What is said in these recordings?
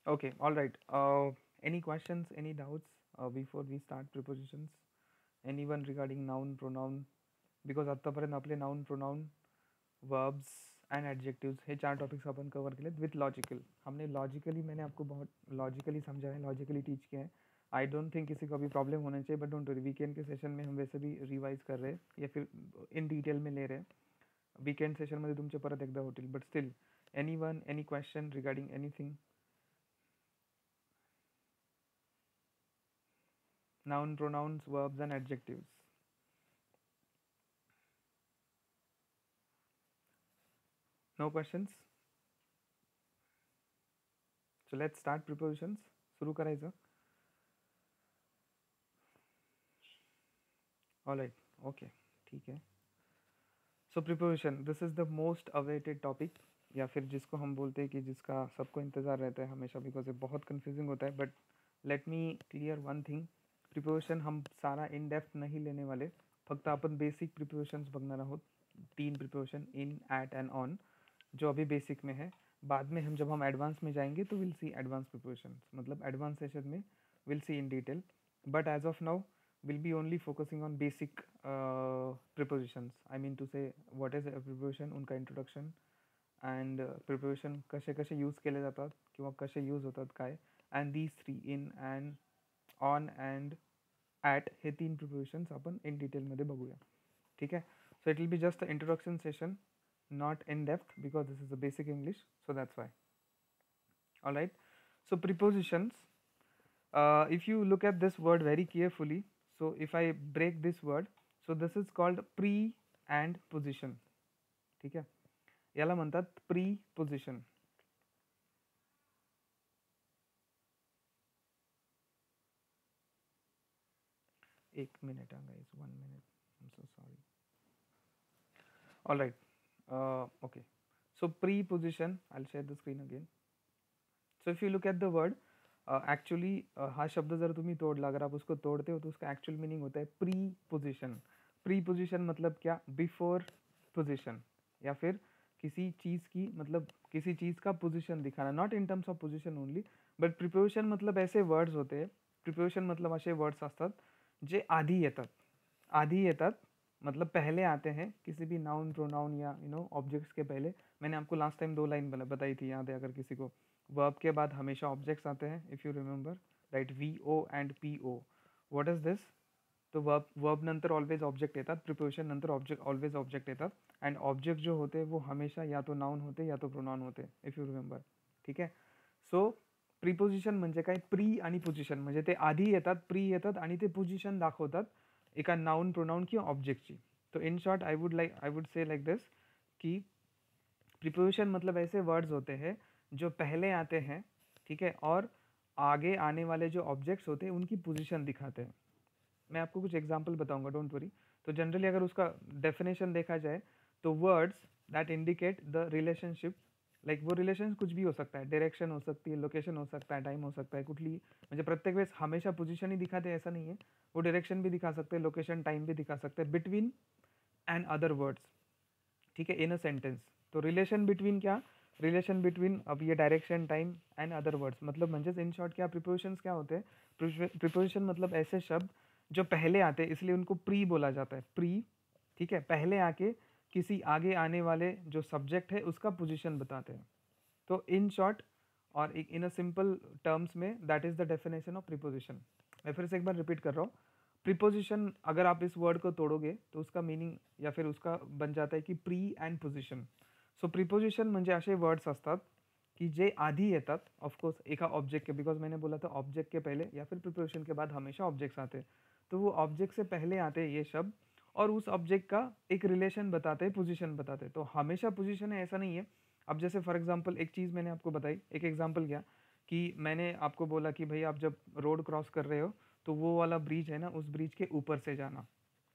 Okay, all right. Any questions, any doubts before we start prepositions? Anyone regarding noun, pronoun? Because आत्तापर्यंत आपले noun pronoun verbs and adjectives हे चार topics अपन cover केले with logical. हमने logically, मैंने आपको बहुत लॉजिकली समझा है, लॉजिकली टीच किया है. आई डोंट थिंक किसी को अभी प्रॉब्लम होना चाहिए, बट डोंट वरी, वीकेंड के सेशन में हम वैसे भी रिवाइज कर रहे हैं या फिर इन डिटेल में ले रहे हैं. वीकेंड सेशनमध्ये तुमचे परत एकदा होतील. But still, any one, any question regarding anything? Noun, pronouns, verbs and adjectives. No questions? So let's start prepositions. सुरू करायचं. Alright, okay, ठीक है. So preposition, this is the most awaited topic, या फिर जिसको हम बोलते हैं कि जिसका सबको इंतज़ार रहता है हमेशा, बिकॉज ये बहुत कंफ्यूजिंग होता है. But let me clear one thing. Preposition हम सारा इन डेप्थ नहीं लेने वाले, फक्त आपण बेसिक प्रिपोजिशन्स बघणार आहोत. 3 preposition, in, at and on, जो अभी बेसिक में है. बाद में हम जब हम एडवांस में जाएंगे तो विल सी एडवांस प्रिपोजिशंस, मतलब एडवांस सेशन में will see in detail. But as of now we'll be only focusing on basic prepositions. I mean to say, what is a preposition, उनका introduction and preposition कसे कसे use केले जातात किंवा कसे use होतात काय, and these three, in and on and at, hey 3 prepositions आपण in detail मध्ये बघूया. ठीक है. So it will be just the introduction session, not in depth, because this is the basic English, so that's why. All right. So prepositions, if you look at this word very carefully, so if I break this word, so this is called pre and position. ठीक है. याला म्हणतात preposition. एक minute guys, 1 minute, I'm so sorry. All right. Okay, so preposition, I'll share the screen again. So if you look at the word, actually हा शब्द जर तुम्ही तोड़ला, अगर आप उसको तोड़ते हो तो उसका एक्चुअल मीनिंग होता है प्री पोजिशन. प्री पोजिशन मतलब क्या? बिफोर पोजिशन, या फिर किसी चीज़ की, मतलब किसी चीज़ का पोजिशन दिखाना, not in terms of position only, but preposition मतलब ऐसे वर्ड्स होते हैं, प्रिपोजिशन मतलब असे वर्ड्स असतात जे आधी येतात. आधी येतात मतलब पहले आते हैं किसी भी नाउन, प्रोनाउन या ऑब्जेक्ट्स के पहले. मैंने आपको लास्ट टाइम 2 लाइन बताई थी, याद है अगर किसी को. वर्ब के बाद हमेशा ऑब्जेक्ट्स आते हैं, if you remember, right. V O and P O. What is this? तो वर्ब नंतर ऑलवेज ऑब्जेक्ट येतात, प्रिपोजिशन नंतर ऑब्जेक्ट ऑलवेज ऑब्जेक्ट येतात. अँड ऑब्जेक्ट जो होते वो हमेशा या तो नाउन होते या तो प्रोनाउन होते, इफ यू रिमेंबर. ठीक आहे. सो प्रिपोजिशन म्हणजे काय? प्री आणि पोजिशन, म्हणजे ते आधी येतात, प्री येतात आणि ते पोजिशन दाखवतात एका नाउन, प्रोनाउन किंवा ऑब्जेक्टची. तो in short I would say like this कि प्रिपोजिशन मतलब ऐसे वर्ड्स होते हैं जो पहले आते हैं, ठीक है, और आगे आने वाले जो ऑब्जेक्ट्स होते हैं उनकी पोजीशन दिखाते हैं. मैं आपको कुछ एग्जांपल बताऊंगा, डोंट वरी. तो जनरली अगर उसका डेफिनेशन देखा जाए तो words that indicate the relationship, like वो रिलेशन कुछ भी हो सकता है, डायरेक्शन हो सकती है, लोकेशन हो सकता है, टाइम हो सकता है, कुठली म्हणजे प्रत्येक वेळेस हमेशा पोजीशन ही दिखाते ऐसा नहीं है. वो डायरेक्शन भी दिखा सकते हैं, लोकेशन, टाइम भी दिखा सकते हैं बिटवीन एंड अदर वर्ड्स. ठीक है, इन अ सेंटेंस. तो रिलेशन बिटवीन क्या? रिलेशन बिटवीन, अब ये direction, time and other words, मतलब म्हणजे इन शॉर्ट क्या प्रिपोजिशंस क्या होते हैं? प्रिपोजिशन मतलब ऐसे शब्द जो पहले आते हैं, इसलिए उनको प्री बोला जाता है. प्री, ठीक है, पहले आके किसी आगे आने वाले जो सब्जेक्ट है उसका पोजीशन बताते हैं. तो इन शॉर्ट और इन अ सिंपल टर्म्स में that is the definition of preposition. मैं फिर से एक बार रिपीट कर रहा हूँ. प्रीपोजिशन, अगर आप इस वर्ड को तोड़ोगे तो उसका मीनिंग या फिर उसका बन जाता है की pre and position. So preposition म्हणजे असे वर्ड्स असतात की जे आधी येतात, ऑफकोर्स एका ऑब्जेक्ट के, बिकॉज मैंने बोला था ऑब्जेक्ट के पहले या फिर प्रीपोजिशन के बाद हमेशा ऑब्जेक्ट्स आते हैं. तो वो ऑब्जेक्ट से पहले आते हैं ये शब्द, और उस ऑब्जेक्ट का एक रिलेशन बताते हैं, पोजीशन बताते हैं. तो हमेशा पोजीशन है ऐसा नहीं है. अब जैसे फॉर एग्जांपल एक चीज़ मैंने आपको बताई, एक एग्जांपल क्या कि मैंने आपको बोला कि भाई आप जब रोड क्रॉस कर रहे हो तो वो वाला ब्रिज है ना, उस ब्रिज के ऊपर से जाना.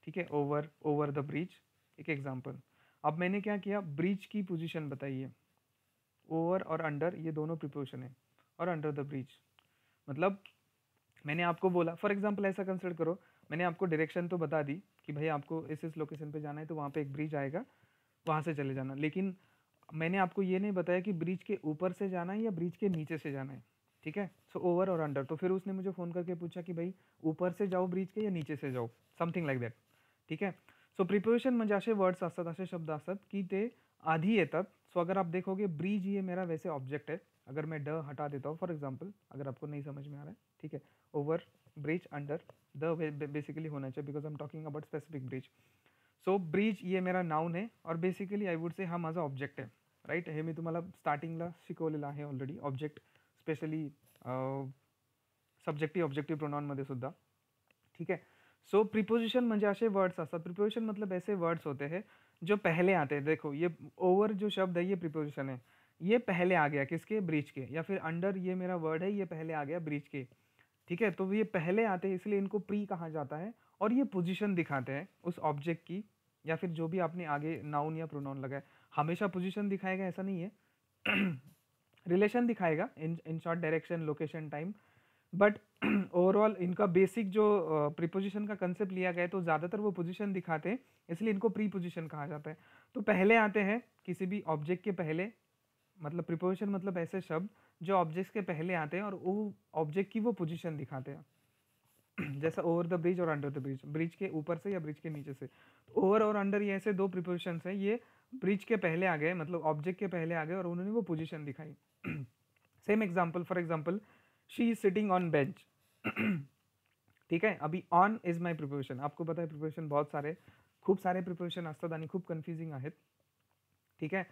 ठीक है, ओवर ओवर द ब्रिज, एक एग्जांपल. अब मैंने क्या किया? ब्रिज की पोजीशन बताई है. ओवर और अंडर ये दोनों प्रिपोजिशन है, और अंडर द ब्रिज मतलब मैंने आपको बोला, फॉर एग्जांपल ऐसा कंसिडर करो, मैंने आपको डायरेक्शन तो बता दी कि भाई आपको इस लोकेशन पे जाना है, तो वहाँ पे एक ब्रिज आएगा, वहाँ से चले जाना. लेकिन मैंने आपको ये नहीं बताया कि ब्रिज के ऊपर से जाना है या ब्रिज के नीचे से जाना है. ठीक है। सो ओवर और अंडर, तो फिर उसने मुझे फ़ोन करके पूछा कि भाई ऊपर से जाऊ ब्रिज के या नीचे से जाऊ, समथिंग लाईक दॅट, ठीक आहे. सो प्रिपोजिशन म्हणजे असे वर्ड्स असतात, असे शब्द असतात की ते आधी येतात. सो अगर आप देखोगे ब्रिज ये मेरा वैसे ऑब्जेक्ट है, अगर मैं ड हटा देता हूँ फॉर एग्जाम्पल, अगर आपको नहीं समझ में आ रहा है, ठीक है, over, bridge, under, the basically होना चाहिए because I am talking about specific bridge. So bridge ये मेरा नाउन आहे और बेसिकली आय वुड से हा माझा ऑब्जेक्ट आहे, राईट. हे मी तुम्हाला स्टार्टिंगला शिकवलेलं आहे already, object specially subjective objective प्रोनाउनमध्ये सुद्धा, ठीक है. सो प्रीपोजिशन म्हणजे असे वर्ड्स असतात, प्रीपोजिशन मतलब ऐसे वर्ड्स होते हैं जो पहले आते हैं. देखो ये ओवर जो शब्द है ये प्रीपोजिशन है, ये पहले आ गया किसके, ब्रिज के. या फिर अंडर ये मेरा वर्ड है, ये पहले आ गया ब्रिज के, ठीक है. तो ये पहले आते हैं इसलिए इनको प्री कहा जाता है और ये पोजीशन दिखाते हैं उस ऑब्जेक्ट की, या फिर जो भी आपने आगे नाउन या प्रोनाउन लगाया, हमेशा पोजीशन दिखाएगा ऐसा नहीं है. रिलेशन दिखाएगा, in short direction, location, time, but overall इनका बेसिक जो प्रीपोजिशन का कंसेप्ट लिया गया है तो ज़्यादातर वो पोजीशन दिखाते हैं, इसलिए इनको प्री पोजीशन कहा जाता है. तो पहले आते हैं किसी भी ऑब्जेक्ट के पहले, मतलब प्रीपोजिशन मतलब ऐसे शब्द जो ऑब्जेक्ट्स के पहले आते हैं और वो ऑब्जेक्ट की वो पोजीशन दिखाते हैं. जैसा ओवर द ब्रिज और अंडर द ब्रिज, ब्रिज के ऊपर से या ब्रिज के नीचे से. ओवर और अंडर ये ऐसे दो प्रीपोजिशंस हैं, ये ब्रिज के पहले आ गए, मतलब ऑब्जेक्ट के पहले आ गए और उन्होंने वो पोजीशन दिखाई. Same example, for example she is sitting on bench. ठीक है. अभी ऑन इज माय प्रिपोजिशन, आपको पता है प्रिपोजिशन बहुत सारे, खूप सारे प्रिपोजिशन असतात आणि खूप कन्फ्युजिंग आहेत, ठीक है.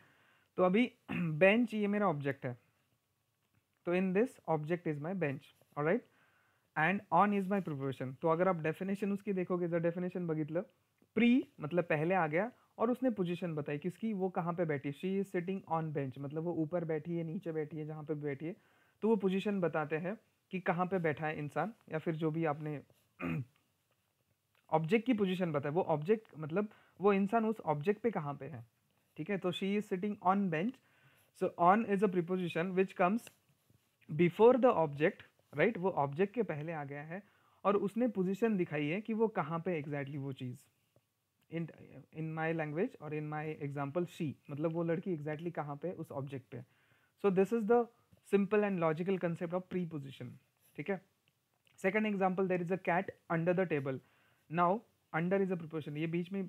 तो अभी बेंच ये मेरा ऑब्जेक्ट है, तो in this object is my bench, alright. And on is my preposition. तो अगर आप डेफिनेशन उसकी देखोगे, जर डेफिनेशन बघितलं, प्री मतलब पहले आ गया और उसने पोजीशन बताई किसकी, वो कहाँ पे बैठी. She is sitting on bench मतलब वो ऊपर बैठी है, नीचे बैठी है, जहाँ पे भी बैठी है, तो वो पोजीशन बताते हैं कि कहाँ पे बैठा है इंसान, या फिर जो भी आपने ऑब्जेक्ट की पोजीशन बताया, वो ऑब्जेक्ट मतलब वो इंसान उस ऑब्जेक्ट पे कहाँ पे है, ठीक है. तो she is sitting on bench. So on is a preposition which comes before the object, right. वो ऑब्जेक्ट के पहले आ गया है और उसने पोजीशन दिखाई है कि वो कहाँ पे एग्जैक्टली वो चीज़. इन माई लैंग्वेज और इन माई एग्जाम्पल शी, मतलब वो लड़की एग्जैक्टली कहाँ पे उस ऑब्जेक्ट पे. So this is the simple and logical concept of preposition, ठीक है. Second example, there is a cat under the table. Now under is a preposition, ये बीच में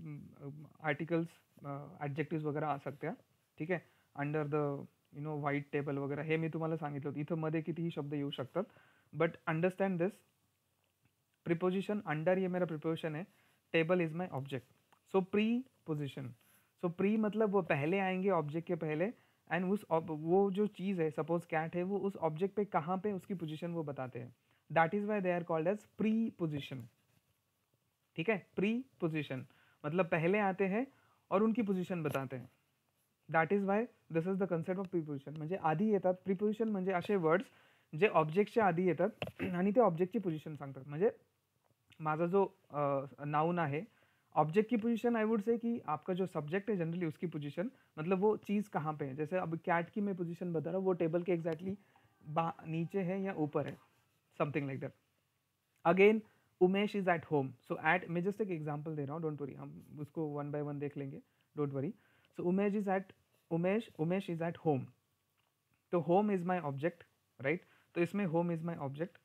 आर्टिकल्स एडजेक्टिव्स वगैरह आ सकते हैं, ठीक आहे. अंडर द व्हाईट टेबल वगैरे हे मी तुम्हाला सांगितलं होतं. इथं मध्ये कितीही शब्द येऊ शकतात, but understand this. Preposition under ये मेरा प्रिपोजिशन है, table is my object. So pre position, so pre मतलब वो पहले आएंगे ऑब्जेक्ट के पहले, एंड वो जो चीज़ है, सपोज कैट है, वो उस ऑब्जेक्ट पे कहाँ पे उसकी पोजीशन वो बताते हैं. That is why they are called as preposition, ठीक है. प्री पोजिशन मतलब पहले आते हैं और उनकी पोजीशन बताते हैं. That is why this is the concept of preposition. म्हणजे आधी येतात, प्रिपोजिशन म्हणजे असे वर्ड्स जे ऑब्जेक्टच्या आधी येतात आणि ते ऑब्जेक्टची पोजीशन सांगतात. म्हणजे माझा जो नाउन आहे, ऑब्जेक्ट की पोजीशन आई वुड से कि आपका जो सब्जेक्ट है जनरली उसकी पोजीशन, मतलब वो चीज़ कहाँ पे है. जैसे अब कैट की मैं पोजीशन बता रहा हूँ, वो टेबल के एग्जैक्टली नीचे है या ऊपर है, something like that. Again Umesh is at home. So at, मैं जस्ट एक एग्जाम्पल दे रहा हूँ, डोंट वरी, हम उसको वन बाय वन देख लेंगे, don't worry. So Umesh is at home. तो home is my object, right. तो इसमें home is my object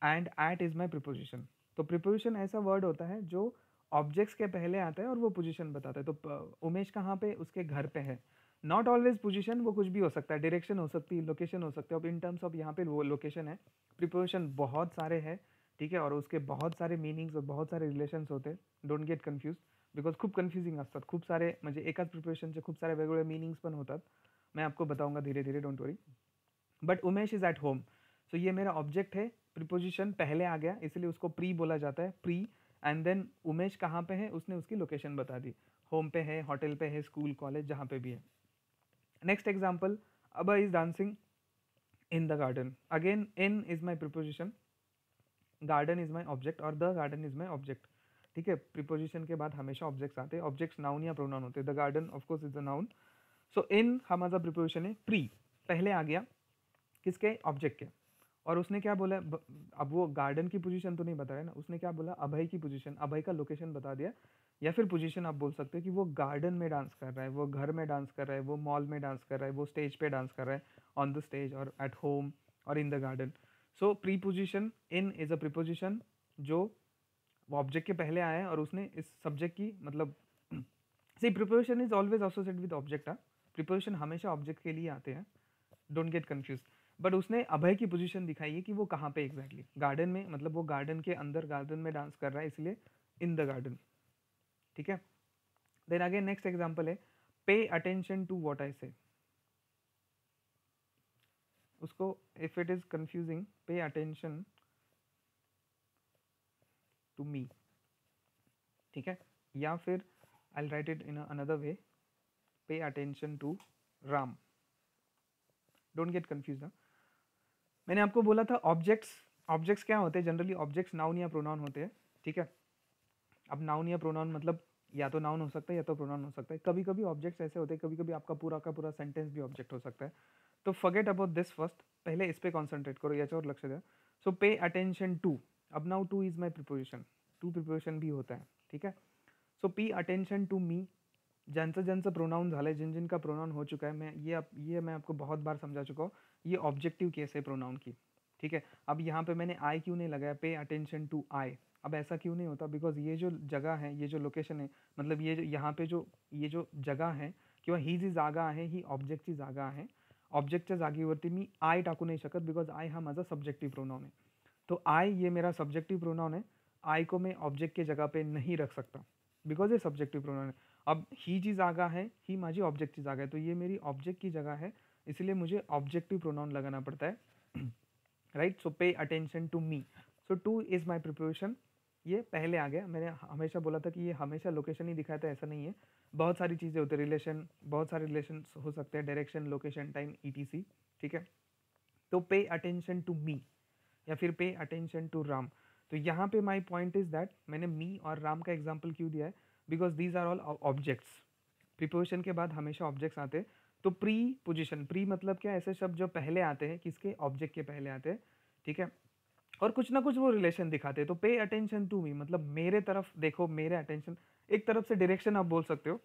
and at is my preposition. तो प्रिपोजिशन ऐसा वर्ड होता है जो ऑब्जेक्ट्स के पहले आता है और वो पोजीशन बताता है. तो उमेश कहाँ पे, उसके घर पे है. नॉट ऑलवेज पोजीशन, वो कुछ भी हो सकता है, डायरेक्शन हो सकती है, लोकेशन हो सकती है. अब इन टर्म्स ऑफ यहाँ पे वो लोकेशन है. प्रिपोजिशन बहुत सारे हैं, ठीक है, और उसके बहुत सारे मीनिंग्स और बहुत सारे रिलेशन्स होते हैं. डोंट गेट कन्फ्यूज, बिकॉज खूप कन्फ्युजिंग असतात. खूप सारे म्हणजे एकाच प्रिपोजिशनचे खूप सारे वेगवेगळे मीनिंग्स पण होतात. मैं आपको बताऊंगा धीरे धीरे, don't worry. But Umesh is at home. So ये मेरा ऑब्जेक्ट है, प्रिपोजिशन पहले आ गया इसलिए उसको प्री बोला जाता है, प्री. एंड देन उमेश कहाँ पे है, उसने उसकी लोकेशन बता दी, होम पे है, होटल पे है, स्कूल, कॉलेज, जहाँ पे भी है. Next example, Aba is dancing in the garden. Again in is my preposition, garden is my object और the garden is my object, ठीक है. प्रिपोजिशन के बाद हमेशा ऑब्जेक्ट्स आते हैं, ऑब्जेक्ट्स नाउन या प्रोनाउन होते हैं. The garden of course is the noun. So in हा माझा प्रिपोजिशन है, प्री पहले आ गया किसके, ऑब्जेक्ट के. और उसने क्या बोला, अब वो गार्डन की पोजीशन तो नहीं बताया ना, उसने क्या बोला, अभय की पोजीशन, अभय का लोकेशन बता दिया. या फिर पोजीशन आप बोल सकते हो कि वो गार्डन में डांस कर रहा है, वो घर में डांस कर रहा है, वो मॉल में डांस कर रहा है, वो स्टेज पे डांस कर रहा है, ऑन द स्टेज और एट होम और इन the garden. So preposition in is a preposition जो वो ऑब्जेक्ट के पहले आया है और उसने इस सब्जेक्ट की मतलब see preposition is always associated with object. Preposition हमेशा ऑब्जेक्ट के लिए आते हैं, डोंट गेट कंफ्यूज. बट उसने अभय की पोजीशन दिखाई है कि वो कहाँ पे एग्जैक्टली गार्डन में, मतलब वो गार्डन के अंदर गार्डन में डांस कर रहा है, इसलिए इन द गार्डन. ठीक है. देन अगेन नेक्स्ट एग्जांपल है पे attention to what I say. उसको if it is confusing, pay attention to me. ठीक है. या फिर I will write it in another way, pay attention to Ram. Don't get confuse. मैंने आपको बोला था ऑब्जेक्ट्स क्या होते हैं जनरली, ऑब्जेक्ट्स नाउन या प्रोनाउन होते हैं. ठीक है. अब नाउन या प्रोनाउन मतलब या तो नाउन हो सकता है या तो प्रोनाउन हो सकता है. कभी कभी ऑब्जेक्ट्स ऐसे होते हैं, कभी कभी आपका पूरा का पूरा सेंटेंस भी ऑब्जेक्ट हो सकता है. तो फॉरगेट अबाउट दिस फर्स्ट, पहले इस पे कॉन्सेंट्रेट करो, याचा और लक्ष्य दे. So pay attention to. अब now to is my preposition, to preposition भी होता है. ठीक है. सो पे अटेंशन टू मी. ज्यांचं प्रोनाउन झालंय, जिनका प्रोनाउन हो चुका है, मैं आपको बहुत बार समझा चुका हूँ. ये ऑब्जेक्टिव केस है प्रोनाउन की. ठीक है. अब यहाँ पे मैंने आई क्यों नहीं लगाया, पे अटेंशन टू आई. अब ऐसा क्यों नहीं होता, बिकॉज ये जो जगह है, ये जो लोकेशन है, मतलब ये जो यहाँ पे जो ये जो जगह है किंवा ही जी जागा आहे ही ऑब्जेक्टची जागा आहे. ऑब्जेक्टच्या जागेवरती मी आय टाकू नाही शकत, बिकॉज आय हा माझा सब्जेक्टिव प्रोनाउन है. तो आई ये मेरा सब्जेक्टिव प्रोनाउन है. आई को मैं ऑब्जेक्ट के जगह पे नहीं रख सकता, बिकॉज ये सब्जेक्टिव प्रोनाउन है. अब ही जी जागा है, ही माझी ऑब्जेक्ट की जागा है, तो ये मेरी ऑब्जेक्ट की जगह है, इसलिए मुझे ऑब्जेक्टिव प्रोनाउन लगाना पड़ता है. Right. So pay attention to me. So to is my preposition. ये पहले आ गया. मैंने हमेशा बोला था कि ये हमेशा लोकेशन ही दिखाता है, ऐसा नहीं है. बहुत सारी चीज़ें होती है, रिलेशन, बहुत सारे रिलेशन हो सकते हैं, डायरेक्शन, लोकेशन, टाइम, ईटीसी. ठीक है. तो पे अटेंशन टू मी या फिर पे अटेंशन टू राम. तो यहाँ पे माई पॉइंट इज दैट मैंने मी और राम का एग्जाम्पल क्यों दिया है, because these are all objects. Preposition के बाद हमेशा ऑब्जेक्ट्स आते हैं. तो प्री पोजिशन, प्री मतलब क्या, ऐसे शब्द जो पहले आते हैं, किसके, ऑब्जेक्ट के पहले आते हैं. ठीक है. और कुछ ना कुछ वो रिलेशन दिखाते हैं. तो पे अटेंशन टू मी मतलब मेरे तरफ देखो, मेरे अटेंशन, एक तरफ से डायरेक्शन आप बोल सकते हो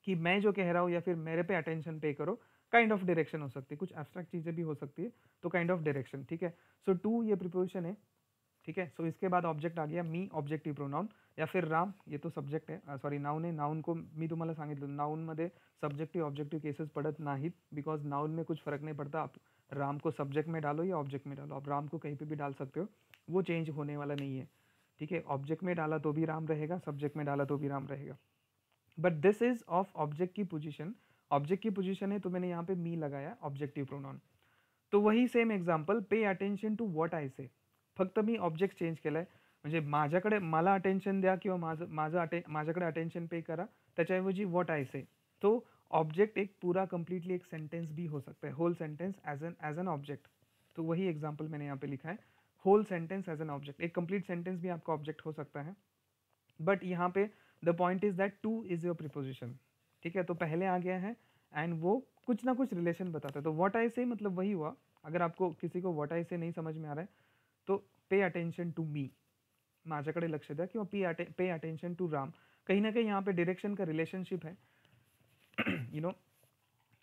कि मैं जो कह रहा हूँ या फिर मेरे पे अटेंशन पे करो, काइंड ऑफ डायरेक्शन हो सकती है. कुछ एब्स्ट्रैक्ट चीज़ें भी हो सकती है, तो काइंड ऑफ डायरेक्शन. ठीक है. सो टू ये प्रिपोजिशन है. ठीक है. सो इसके बाद ऑब्जेक्ट आ गया मी, ऑब्जेक्टिव्ह प्रोनाउन, या फिर राम, ये तो सब्जेक्ट आहे, सॉरी नाउन आहे. नाउन को मी तुम्हाला सांगितलं, नाउनमध्ये सब्जेक्टिव्ह ऑब्जेक्टिव्ह केसेस पडत नाहीत, बिकॉज नाउन में कुछ फर्क नहीं पड़ता. आप राम को सब्जेक्ट में डालो या ऑब्जेक्ट में डालो, आप राम को कहीं पे भी डाल सकते हो, वो चेंज होने वाला नहीं है. ठीक है. ऑब्जेक्ट में डाला तो भी राम रहेगा, सब्जेक्ट में डाला तो भी राम रहेगा. But this is of object की पोजीशन. ऑब्जेक्ट की पोजीशन है तो मैंने यहाँ पे मी लगाया, ऑब्जेक्टिव प्रोनाउन. तो वही same example, pay attention to what I say. फक्त मी ऑब्जेक्ट चेंज केलाय. म्हणजे माझ्याकडे मला अटेन्शन द्या किंवा माझ्याकडे अटेन्शन पे करा, त्याच्याऐवजी व्हॉट आय से. तो ऑब्जेक्ट एक पूरा कंप्लीटली एक सेंटेंस भी हो सकता है, whole sentence as an object. तो वही एग्जाम्पल मैंने यहाँ पे लिखा है, whole sentence as an object. एक कंप्लीट सेंटेंस भी आपका ऑब्जेक्ट हो सकता है. बट यहाँ पे the point is that to is your preposition. ठीक है. तो पहले आ गया है एंड वो कुछ ना कुछ रिलेशन बताता है. तो व्हाट आई से मतलब वही हुआ. अगर आपको किसी को व्हाट आई से नहीं समझ में आ रहा है तो पे अटेंशन टू मी, माझ्याकडे लक्ष द्या, किंवा पे अटेंशन टू राम. कहीं ना कहीं यहाँ पे डायरेक्शन का रिलेशनशिप है. यू नो,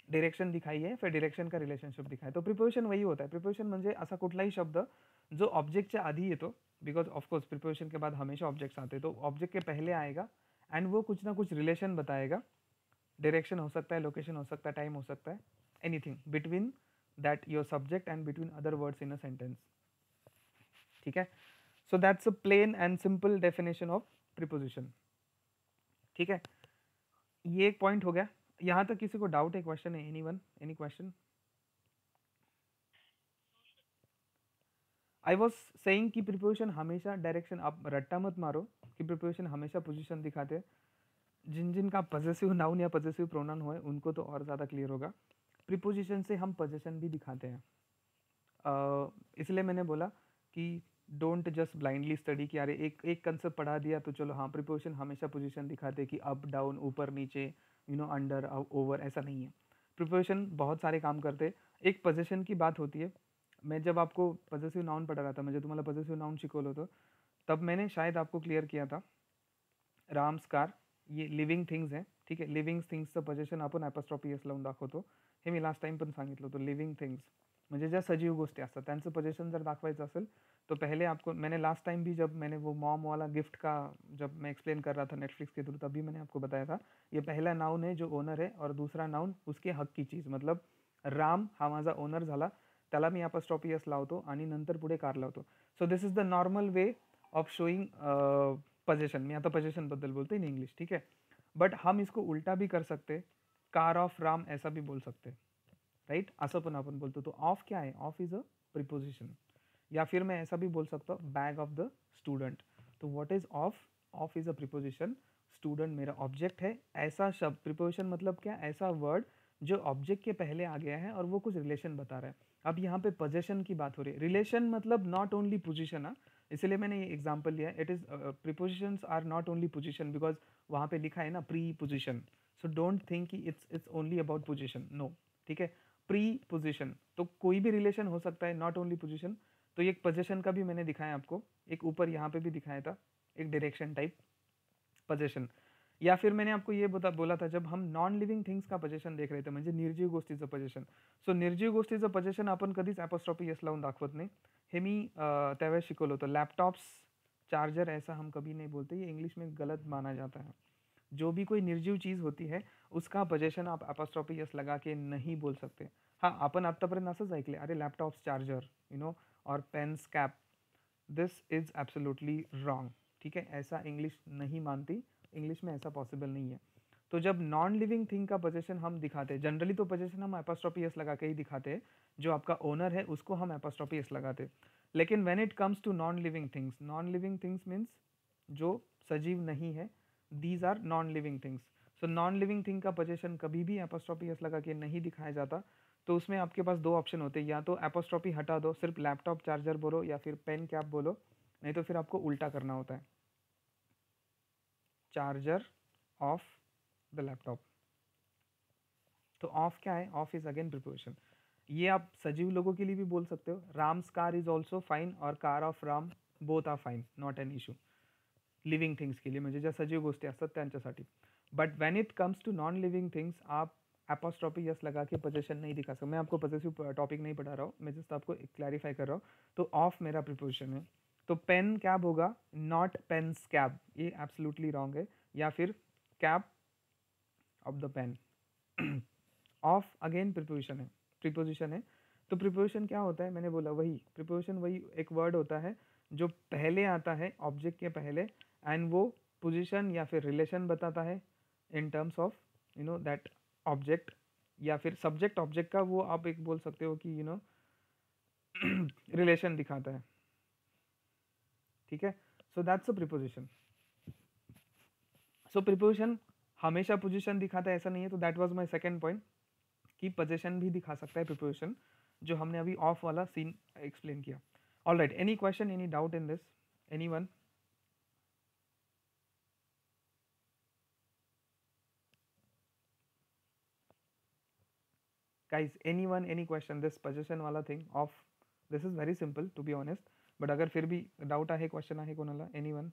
डायरेक्शन दिखाई है, फिर डायरेक्शन का रिलेशनशिप दिखाई. तो प्रिपोजिशन वही होता है. प्रिपोजिशन म्हणजे असा कुठलाही शब्द जो ऑब्जेक्टच्या आधी येतो, बिकॉज ऑफकोर्स प्रिपोजिशन के बाद हमेशा ऑब्जेक्ट्स आते हैं, तो ऑब्जेक्ट के पहले आएगा एंड वो कुछ ना कुछ रिलेशन बताएगा. डायरेक्शन हो सकता है, लोकेशन हो सकता है, टाइम हो सकता है, anything between that your subject and between other words in a sentence. ठीक है. So that's a plain and simple definition of preposition. ठीक है. ये एक पॉइंट हो गया. यहाँ तक किसी को डाउट है, क्वेश्चन है, anyone, any question? I was saying कि प्रिपोजिशन हमेशा डायरेक्शन, आप रट्टा मत मारो कि प्रिपोजिशन हमेशा पोजीशन दिखाते हैं. जिन जिनका पजेसिव नाउन या पजेसिव प्रोनाउन हो उनको तो और ज़्यादा क्लियर होगा. प्रिपोजिशन से हम पोजीशन भी दिखाते हैं. इसलिए मैंने बोला कि डोंट जस्ट ब्लाइंडली स्टडी कि अरे एक कंसेप्ट पढ़ा दिया तो चलो हाँ प्रिपोजिशन हमेशा पोजीशन दिखाते हैं कि अप डाउन, ऊपर नीचे, अंडर ओवर, ऐसा नहीं है. प्रिपोजिशन बहुत सारे काम करते हैं. एक पोजीशन की बात होती है. मैं जब आपको पजेसिव नाउन पढ़ा रहा था, म्हणजे तुम्हाला पजेसिव नाउन शिकवलं होतं, तब मैंने शायद आपको क्लियर किया था राम्स कार, ये लिव्हिंग थिंग्स आहे. ठीक आहे. लिव्हिंग थिंग्सचं पोझिशन आपण ॲपॉस्ट्रॉफी एस लावून दाखवतो. हे मी लास्ट टाइम पण सांगितलं होतं, लिव्हिंग थिंग्स म्हणजे ज्या सजीव गोष्टी असतात त्यांचं पोझिशन जर दाखवायचं असेल तो पहले आपको, मैंने लास्ट टाइम भी जब मैंने वो मॉम वाला गिफ्ट का जब मैं एक्सप्लेन कर रहा था नेटफ्लिक्स के थ्रू, तभी मैंने आपको बताया था ये पहला नाउन है जो ओनर है और दूसरा नाउन उसके हक की चीज. मतलब राम हा माझा ओनर झाला, त्याला मी अपॉस्ट्रॉफी एस लावतो आणि नंतर पुढे कार लावतो. So this is the normal way of showing possession. मी आता पोजेशन बद्दल बोलते इन इंग्लिश, ठीक है. बट हम इसको उल्टा भी कर सकते, कार ऑफ राम ऐसा भी बोल सकते, राइट. असं पण आपण बोलतो. तो ऑफ क्या है, ऑफ इज अ प्रिपोजिशन. या फिर मैं ऐसा भी बोल सकता हूँ बैग ऑफ द स्टूडेंट. तो what is of, of is a preposition, student मेरा ऑब्जेक्ट है. ऐसा शब्द, प्रिपोजिशन मतलब क्या, ऐसा वर्ड जो ऑब्जेक्ट के पहले आ गया है और वो कुछ रिलेशन बता रहा है. अब यहाँ पे पोजेशन की बात हो रही है, रिलेशन मतलब नॉट ओनली पोजिशन. हाँ, इसलिए मैंने ये एग्जाम्पल लिया. It is prepositions are not only position because वहाँ पे लिखा है ना pre position. So don't think कि it's only about position, no. ठीक है, प्री पोजिशन तो कोई भी रिलेशन हो सकता है, नॉट ओनली पोजिशन. तो एक पोजेशन का भी मैंने दिखाया आपको, एक ऊपर यहाँ पे भी दिखाया था, एक डायरेक्शन टाइप पोजेशन. या फिर मैंने आपको ये बोला था जब हम नॉन लिव्हिंग थिंग्स का पोजेशन देख रहे थे, म्हणजे निर्जीव गोष्टीचं पोजेशन. सो निर्जीव गोष्टीचं पोजेशन आपण कधीच ॲपोस्ट्रॉफी एस लावून दाखवत नाही. हे मी त्यावेळेस शिकवलं होतं. लैपटॉप्स, चार्जर ऐसा हम कभी नहीं बोलते, ये इंग्लिश में गलत माना जाता है. जो भी कोई निर्जीव चीज़ होती है उसका पोजेशन आप अपॉस्ट्रॉफी एस लगा के नहीं बोल सकते. हाँ, आपण आत्तापर्यंत असंच ऐकले, अरे लॅपटॉप्स चार्जर और pens cap. This is absolutely wrong. ठीक है, ऐसा इंग्लिश नहीं मानती, इंग्लिश में ऐसा पॉसिबल नहीं है. तो जब नॉन लिविंग थिंग का पोजेशन हम दिखाते हैं, जनरली तो पोजेशन हम एपोस्ट्रॉफी एस लगा के ही दिखाते हैं, जो आपका ओनर है उसको हम एपोस्ट्रॉफी एस लगाते हैं. लेकिन when it comes to non living things, non living things means जो सजीव नहीं है, these are non living things. So non living thing का पोजेशन कभी भी एपोस्ट्रॉफी एस लगा के नहीं दिखाया जाता. तो उसमें आपके पास दो ऑप्शन होते हैं, या तो एपोस्ट्रॉफी हटा दो, सिर्फ लैपटॉप चार्जर बोलो, या फिर पेन कैप बोलो, नहीं तो फिर आपको उल्टा करना होता है, चार्जर ऑफ द लैपटॉप. तो ऑफ क्या है, ऑफ इज अगेन प्रिपोजिशन. ये आप सजीव लोगों के लिए भी बोल सकते हो, Ram's car is also fine और car of Ram both are fine, not an issue. Living things के लिए, म्हणजे ज्या सजीव गोष्टी असतात त्यांच्यासाठी. But when it comes to non living things, आप एपोस्ट्रॉफी यस लगा के पोजेशन नहीं दिखा सकते. मैं आपको पोजेसिव टॉपिक नहीं पढ़ा रहा हूँ, मैं जस्ट आपको क्लैरिफाई कर रहा हूँ. तो ऑफ मेरा प्रिपोजिशन है. तो पेन कैब होगा, नॉट पेन्स कैब, ये एब्सोल्युटली रॉन्ग है. या फिर cap of the pen. Of again preposition है. तो प्रिपोजिशन क्या होता है, मैंने बोला वही प्रिपोजिशन, वही एक वर्ड होता है जो पहले आता है ऑब्जेक्ट के पहले, एंड वो पोजीशन या फिर रिलेशन बताता है in terms of that object. या फिर सब्जेक्ट ऑब्जेक्ट का वो आप एक बोल सकते हो कि रिलेशन दिखाता है. ठीक है, so that's a preposition. So preposition हमेशा पोजीशन दिखाता है ऐसा नहीं है. तो that was my second point कि पोजीशन भी दिखा सकता है प्रिपोजिशन, जो हमने अभी ऑफ वाला सीन एक्सप्लेन किया. All right, any question, any doubt in this, anyone? guys, anyone, any question, this possession वाला thing of, this is very simple to be honest, but अगर फिर भी डाउट आहे, क्वेश्चन आहे कोणाला, anyone?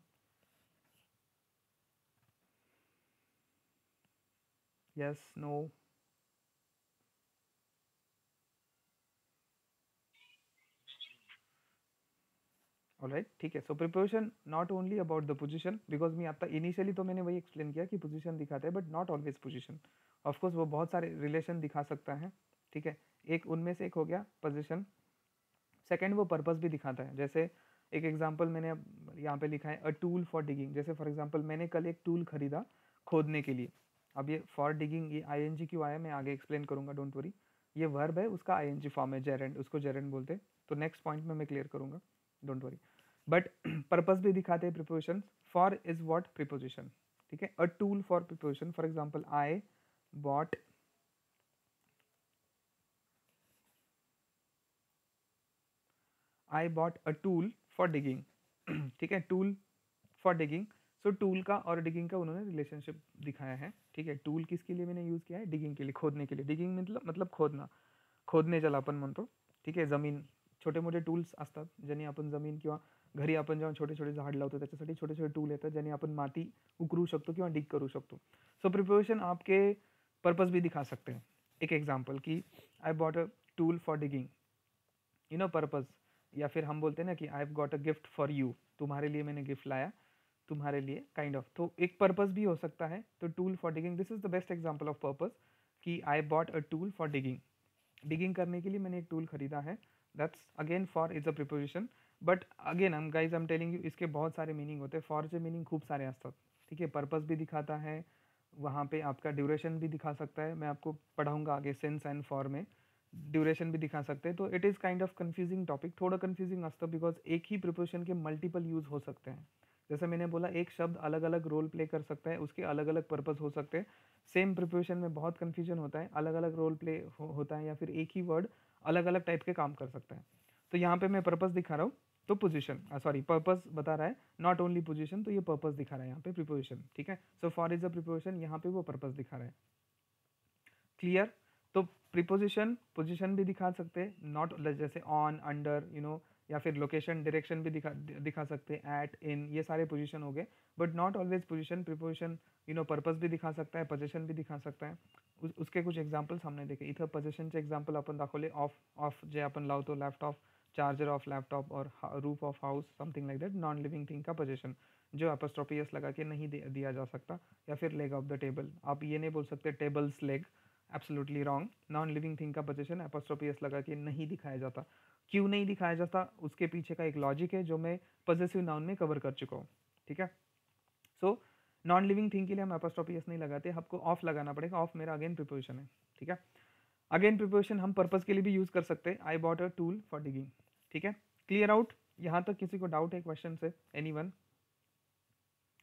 yes, no? All right, ठीक है. So preposition not only about the position, because मी आता इनिशियली तो मैंने वही एक्सप्लेन किया कि पोजिशन दिखाते हैं, but not always position. Of course वो बहुत सारे रिलेशन दिखा सकता है. ठीक है, एक उनमें से एक हो गया पोजिशन. सेकेंड, वो पर्पस भी दिखाता है. जैसे एक एग्जाम्पल मैंने यहाँ पे लिखा है, अ टूल फॉर डिगिंग. जैसे फॉर एग्जाम्पल मैंने कल एक टूल खरीदा खोदने के लिए. अब ये फॉर डिगिंग, ये आई क्यों आया मैं आगे एक्सप्लेन करूंगा, डोंट वरी. ये वर्ब है, उसका आई फॉर्म है, जेरेंड, उसको जेरेंड बोलते हैं. तो नेक्स्ट पॉइंट में मैं क्लियर करूंगा, डोंट वरी. बट पर्पस भी दिखाते हैं preposition. For is what, preposition. ठीक है, अ tool for preposition. For example, I bought a tool for digging. ठीक है, tool for digging. So tool का और डिगिंग का उन्होंने रिलेशनशिप दिखाया है. ठीक है, टूल किसके लिए मैंने यूज किया है, डिगिंग के लिए, खोदने के लिए. डिगिंग मतलब खोदना, खोदणे ज्याला आपण म्हणतो. ठीक आहे, जमीन, छोटे मोठे टूल्स असतात ज्यांनी आपण जमीन, किंवा घरी आपण जेव्हा छोटे छोटे झाड लावतो त्याच्यासाठी छोटे छोटे टूल येतात ज्यांनी आपण माती उकरू शकतो किंवा डिग करू शकतो. सो प्रिपोजिशन आपके पर्पस भी दिखा सकते हैं. एक एग्जाम्पल कि I bought a tool for digging. You know purpose, या फिर हम बोलते हैं ना कि I have got a gift for you, तुम्हारे लिए मैंने गिफ्ट लाया, तुम्हारे लिए काइंड ऑफ, तो एक पर्पस भी हो सकता है। तो tool for digging, this is the best example of purpose कि I bought a tool for digging, digging करने के लिए मैंने एक टूल खरीदा है, that's again for is a preposition. But again I am telling you, इसके बहुत सारे मीनिंग होते हैं, फॉरचे मीनिंग खूप सारे असतात, ठीक है। पर्पस भी दिखाता है, वहाँ पे आपका ड्यूरेशन भी दिखा सकता है, मैं आपको पढ़ाऊंगा आगे सिंस एंड फॉर में ड्यूरेशन भी दिखा सकते हैं। तो it is kind of confusing topic, थोड़ा कन्फ्यूजिंग असतं बिकॉज एक ही प्रिपोजिशन के मल्टीपल यूज हो सकते हैं। जैसे मैंने बोला एक शब्द अलग अलग रोल प्ले कर सकता है, उसके अलग अलग पर्पस हो सकते हैं। सेम प्रिपोजिशन में बहुत कन्फ्यूजन होता है, अलग अलग रोल प्ले होता है, या फिर एक ही वर्ड अलग अलग टाइप के काम कर सकता है। तो यहाँ पे मैं पर्पस दिखा रहा हूँ, तो पोजिशन सॉरी पर्पस बता रहा है, नॉट ओनली पोजिशन, तो ये पर्पस दिखा रहा है यहाँ पे प्रिपोजिशन, ठीक है। So for is a preposition, यहाँ पे वो पर्पस दिखा रहा है, क्लियर। तो प्रीपोजिशन पोजीशन भी दिखा सकते हैं, नॉट जैसे ऑन, अंडर, यू नो, या फिर लोकेशन डायरेक्शन भी दिखा सकते हैं, एट, इन, ये सारे पोजीशन हो गए। But not always position, preposition you know purpose भी दिखा सकता है, पोजीशन भी दिखा सकता है। उसके कुछ एक्झाम्पल्स हमने देखे इथं, पोजिशनचे एक्झाम्पल आपण दाखवले, ऑफ जे आपण लावतो लॅपटॉप, चार्जर ऑफ लैपटॉप और roof of house, something like that, non living thing का पोजीशन जो अपस्ट्रोफी एस लगा के नहीं दिया जा सकता। या फिर लेग ऑफ द टेबल, आप ये नहीं बोल सकते tables leg, absolutely wrong. Non living thing का पोजीशन अपॉस्ट्रोफी एस लगा के नहीं दिखाया जाता। क्यों नहीं दिखाया जाता, उसके पीछे का एक लॉजिक है जो मैं पॉजेसिव नाउन में कवर कर चुका हूँ, ठीक है। सो नॉन लिविंग थिंग के लिए हम अपॉस्ट्रोफी एस नहीं लगाते, आपको ऑफ लगाना पड़ेगा, ऑफ मेरा अगेन प्रिपोजिशन है, ठीक है। अगेन प्रिपोजिशन हम पर्पस के लिए भी यूज कर सकते हैं, आई bought a tool for digging, ठीक है। क्लियर आउट, यहाँ तक किसी को डाउट है क्वेश्चन से, एनीवन?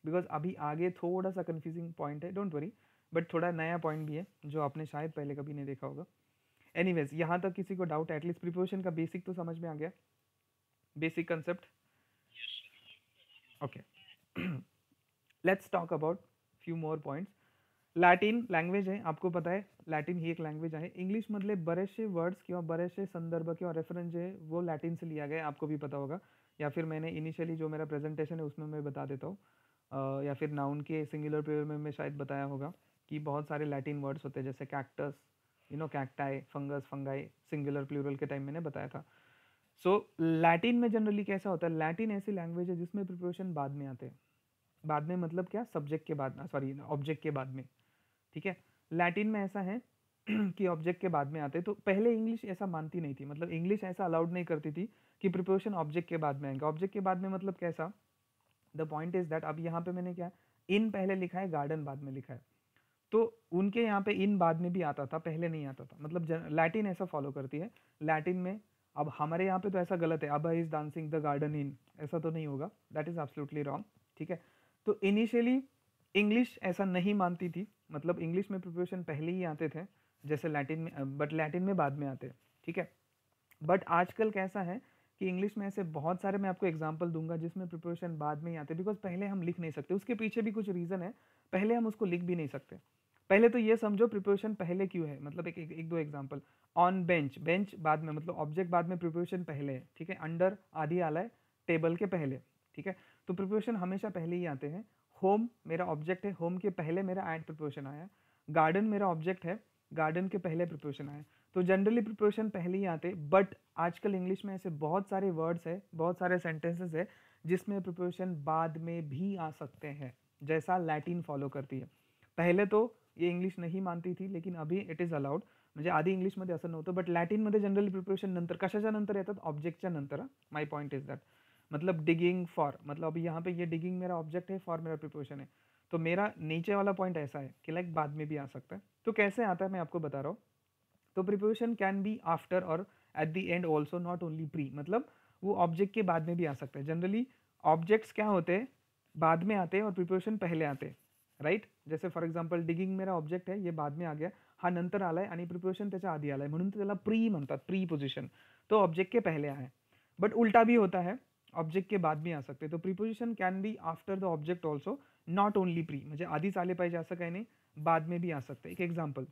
बिकॉज अभी आगे थोड़ा सा कंफ्यूजिंग पॉइंट है, डोंट वरी, बट थोड़ा नया पॉइंट भी है जो आपने शायद पहले कभी नहीं देखा होगा। एनीवेज, यहाँ तक किसी को डाउट है, एटलीस्ट प्रिपोजिशन का बेसिक तो समझ में आ गया, basic concept, okay. Let's talk about few more points. Latin language आहे, आपको पता है लॅटिन ही एक लँग्वेज आहे। इंग्लिश मधले बरेचसे वर्ड्स किंवा बरेचसे संदर्भ किंवा रेफरेंस जो है वो लैटिन से लिया गया है, आपको भी पता होगा, या फिर मैंने इनिशियली जो मेरा प्रेजेंटेशन है उसमें मैं बता देता हूँ, या फिर नाउन के सिंगुलर प्लूरल में मैं शायद बताया होगा कि बहुत सारे लैटिन वर्ड्स होते हैं, जैसे cactus, you know, cacti, fungus, fungi, singular plural के टाइम मैंने बताया था। सो लैटिन में जनरली कैसा होता है, लैटिन ऐसी लैंग्वेज है जिसमें प्रिपरेशन बाद में आते हैं। बाद में मतलब क्या, सब्जेक्ट के बाद, सॉरी ऑब्जेक्ट के बाद में, ठीक है। लैटिन में ऐसा है कि ऑब्जेक्ट के बाद में आते, तो पहले इंग्लिश ऐसा मानती नहीं थी, मतलब इंग्लिश ऐसा अलाउड नहीं करती थी कि प्रिपरेशन ऑब्जेक्ट के बाद में आएगा। ऑब्जेक्ट के बाद में मतलब कैसा, द पॉइंट इज दैट, अब यहाँ पे मैंने क्या इन पहले लिखा है, गार्डन बाद में लिखा है, तो उनके यहाँ पे इन बाद में भी आता था, पहले नहीं आता था, मतलब लैटिन ऐसा फॉलो करती है। लैटिन में, अब हमारे यहाँ पे तो ऐसा गलत है, अब इज डांसिंग द गार्डन इन, ऐसा तो नहीं होगा, दैट इज एब्सोल्युटली रॉन्ग, ठीक है। तो इनिशियली इंग्लिश ऐसा नहीं मानती थी, मतलब इंग्लिश में प्रिपरेशन पहले ही आते थे जैसे लैटिन में, बट लैटिन में बाद में आते, ठीक है। बट आजकल कैसा है कि इंग्लिश में ऐसे बहुत सारे, मैं आपको एग्जांपल दूंगा जिसमें प्रिपरेशन बाद में ही आते, बिकॉज पहले हम लिख नहीं सकते, उसके पीछे भी कुछ रीज़न है, पहले हम उसको लिख भी नहीं सकते। पहले तो ये समझो प्रिपरेशन पहले क्यों है, मतलब एक दो एग्जांपल, ऑन बेंच, बेंच बाद में, मतलब ऑब्जेक्ट बाद में, प्रिपरेशन पहले है, ठीक है। अंडर आदि आला है टेबल के पहले, ठीक है। तो प्रिपरेशन हमेशा पहले ही आते हैं। होम मेरा ऑब्जेक्ट है, होम के पहले मेरा एड प्रिपरेशन आया। गार्डन मेरा ऑब्जेक्ट है, गार्डन के पहले प्रिपरेशन आया। तो जनरली प्रिपरेशन पहले ही आते, बट आजकल इंग्लिश में ऐसे बहुत सारे वर्ड्स है, बहुत सारे सेंटेंसेस है जिसमें प्रिपरेशन बाद में भी आ सकते हैं, जैसा लैटिन फॉलो करती है। पहले तो ये इंग्लिश नहीं मानती थी, लेकिन अभी इट इज अलाउड, म्हणजे आधी इंग्लिशमध्ये असं नव्हतं, बट लॅटिनमध्ये जनरली प्रिपरेशन नंतर, कशाच्या नंतर येतात, ऑब्जेक्टच्या नंतर। माय पॉइंट इज दैट, मतलब डिगिंग फॉर, मतलब अभी यहाँ पे ये डिगिंग मेरा ऑब्जेक्ट है, फॉर मेरा प्रिपरेशन है। तो मेरा नीचे वाला पॉइंट ऐसा है कि लाइक बाद में भी आ सकता है। तो कैसे आता है मैं आपको बता रहा हूँ। तो प्रिपरेशन कैन बी आफ्टर और at the end also, not only pre, मतलब वो ऑब्जेक्ट के बाद में भी आ सकता है। जनरली ऑब्जेक्ट्स क्या होते हैं, बाद में आते हैं और प्रिपरेशन पहले आते हैं, राइट। जैसे फॉर एक्झाम्पल डिगिंग मेरा ऑब्जेक्ट है, ये बाद में आ गया, हा नंतर आलाय आणि प्रिपरेशन त्याच्या आधी आलाय, म्हणून त्याला प्री म्हणतात, प्री पोजिशन, तो ऑब्जेक्ट के पहले आए। बट उल्टा भी होता है, ऑब्जेक्ट के बाद भी आ सकते, तो preposition can be after the object also, not only pre, म्हणजे आधीच आले पाहिजे असं काही नाही, बाद में भी आ सकते। एक एग्जाम्पल,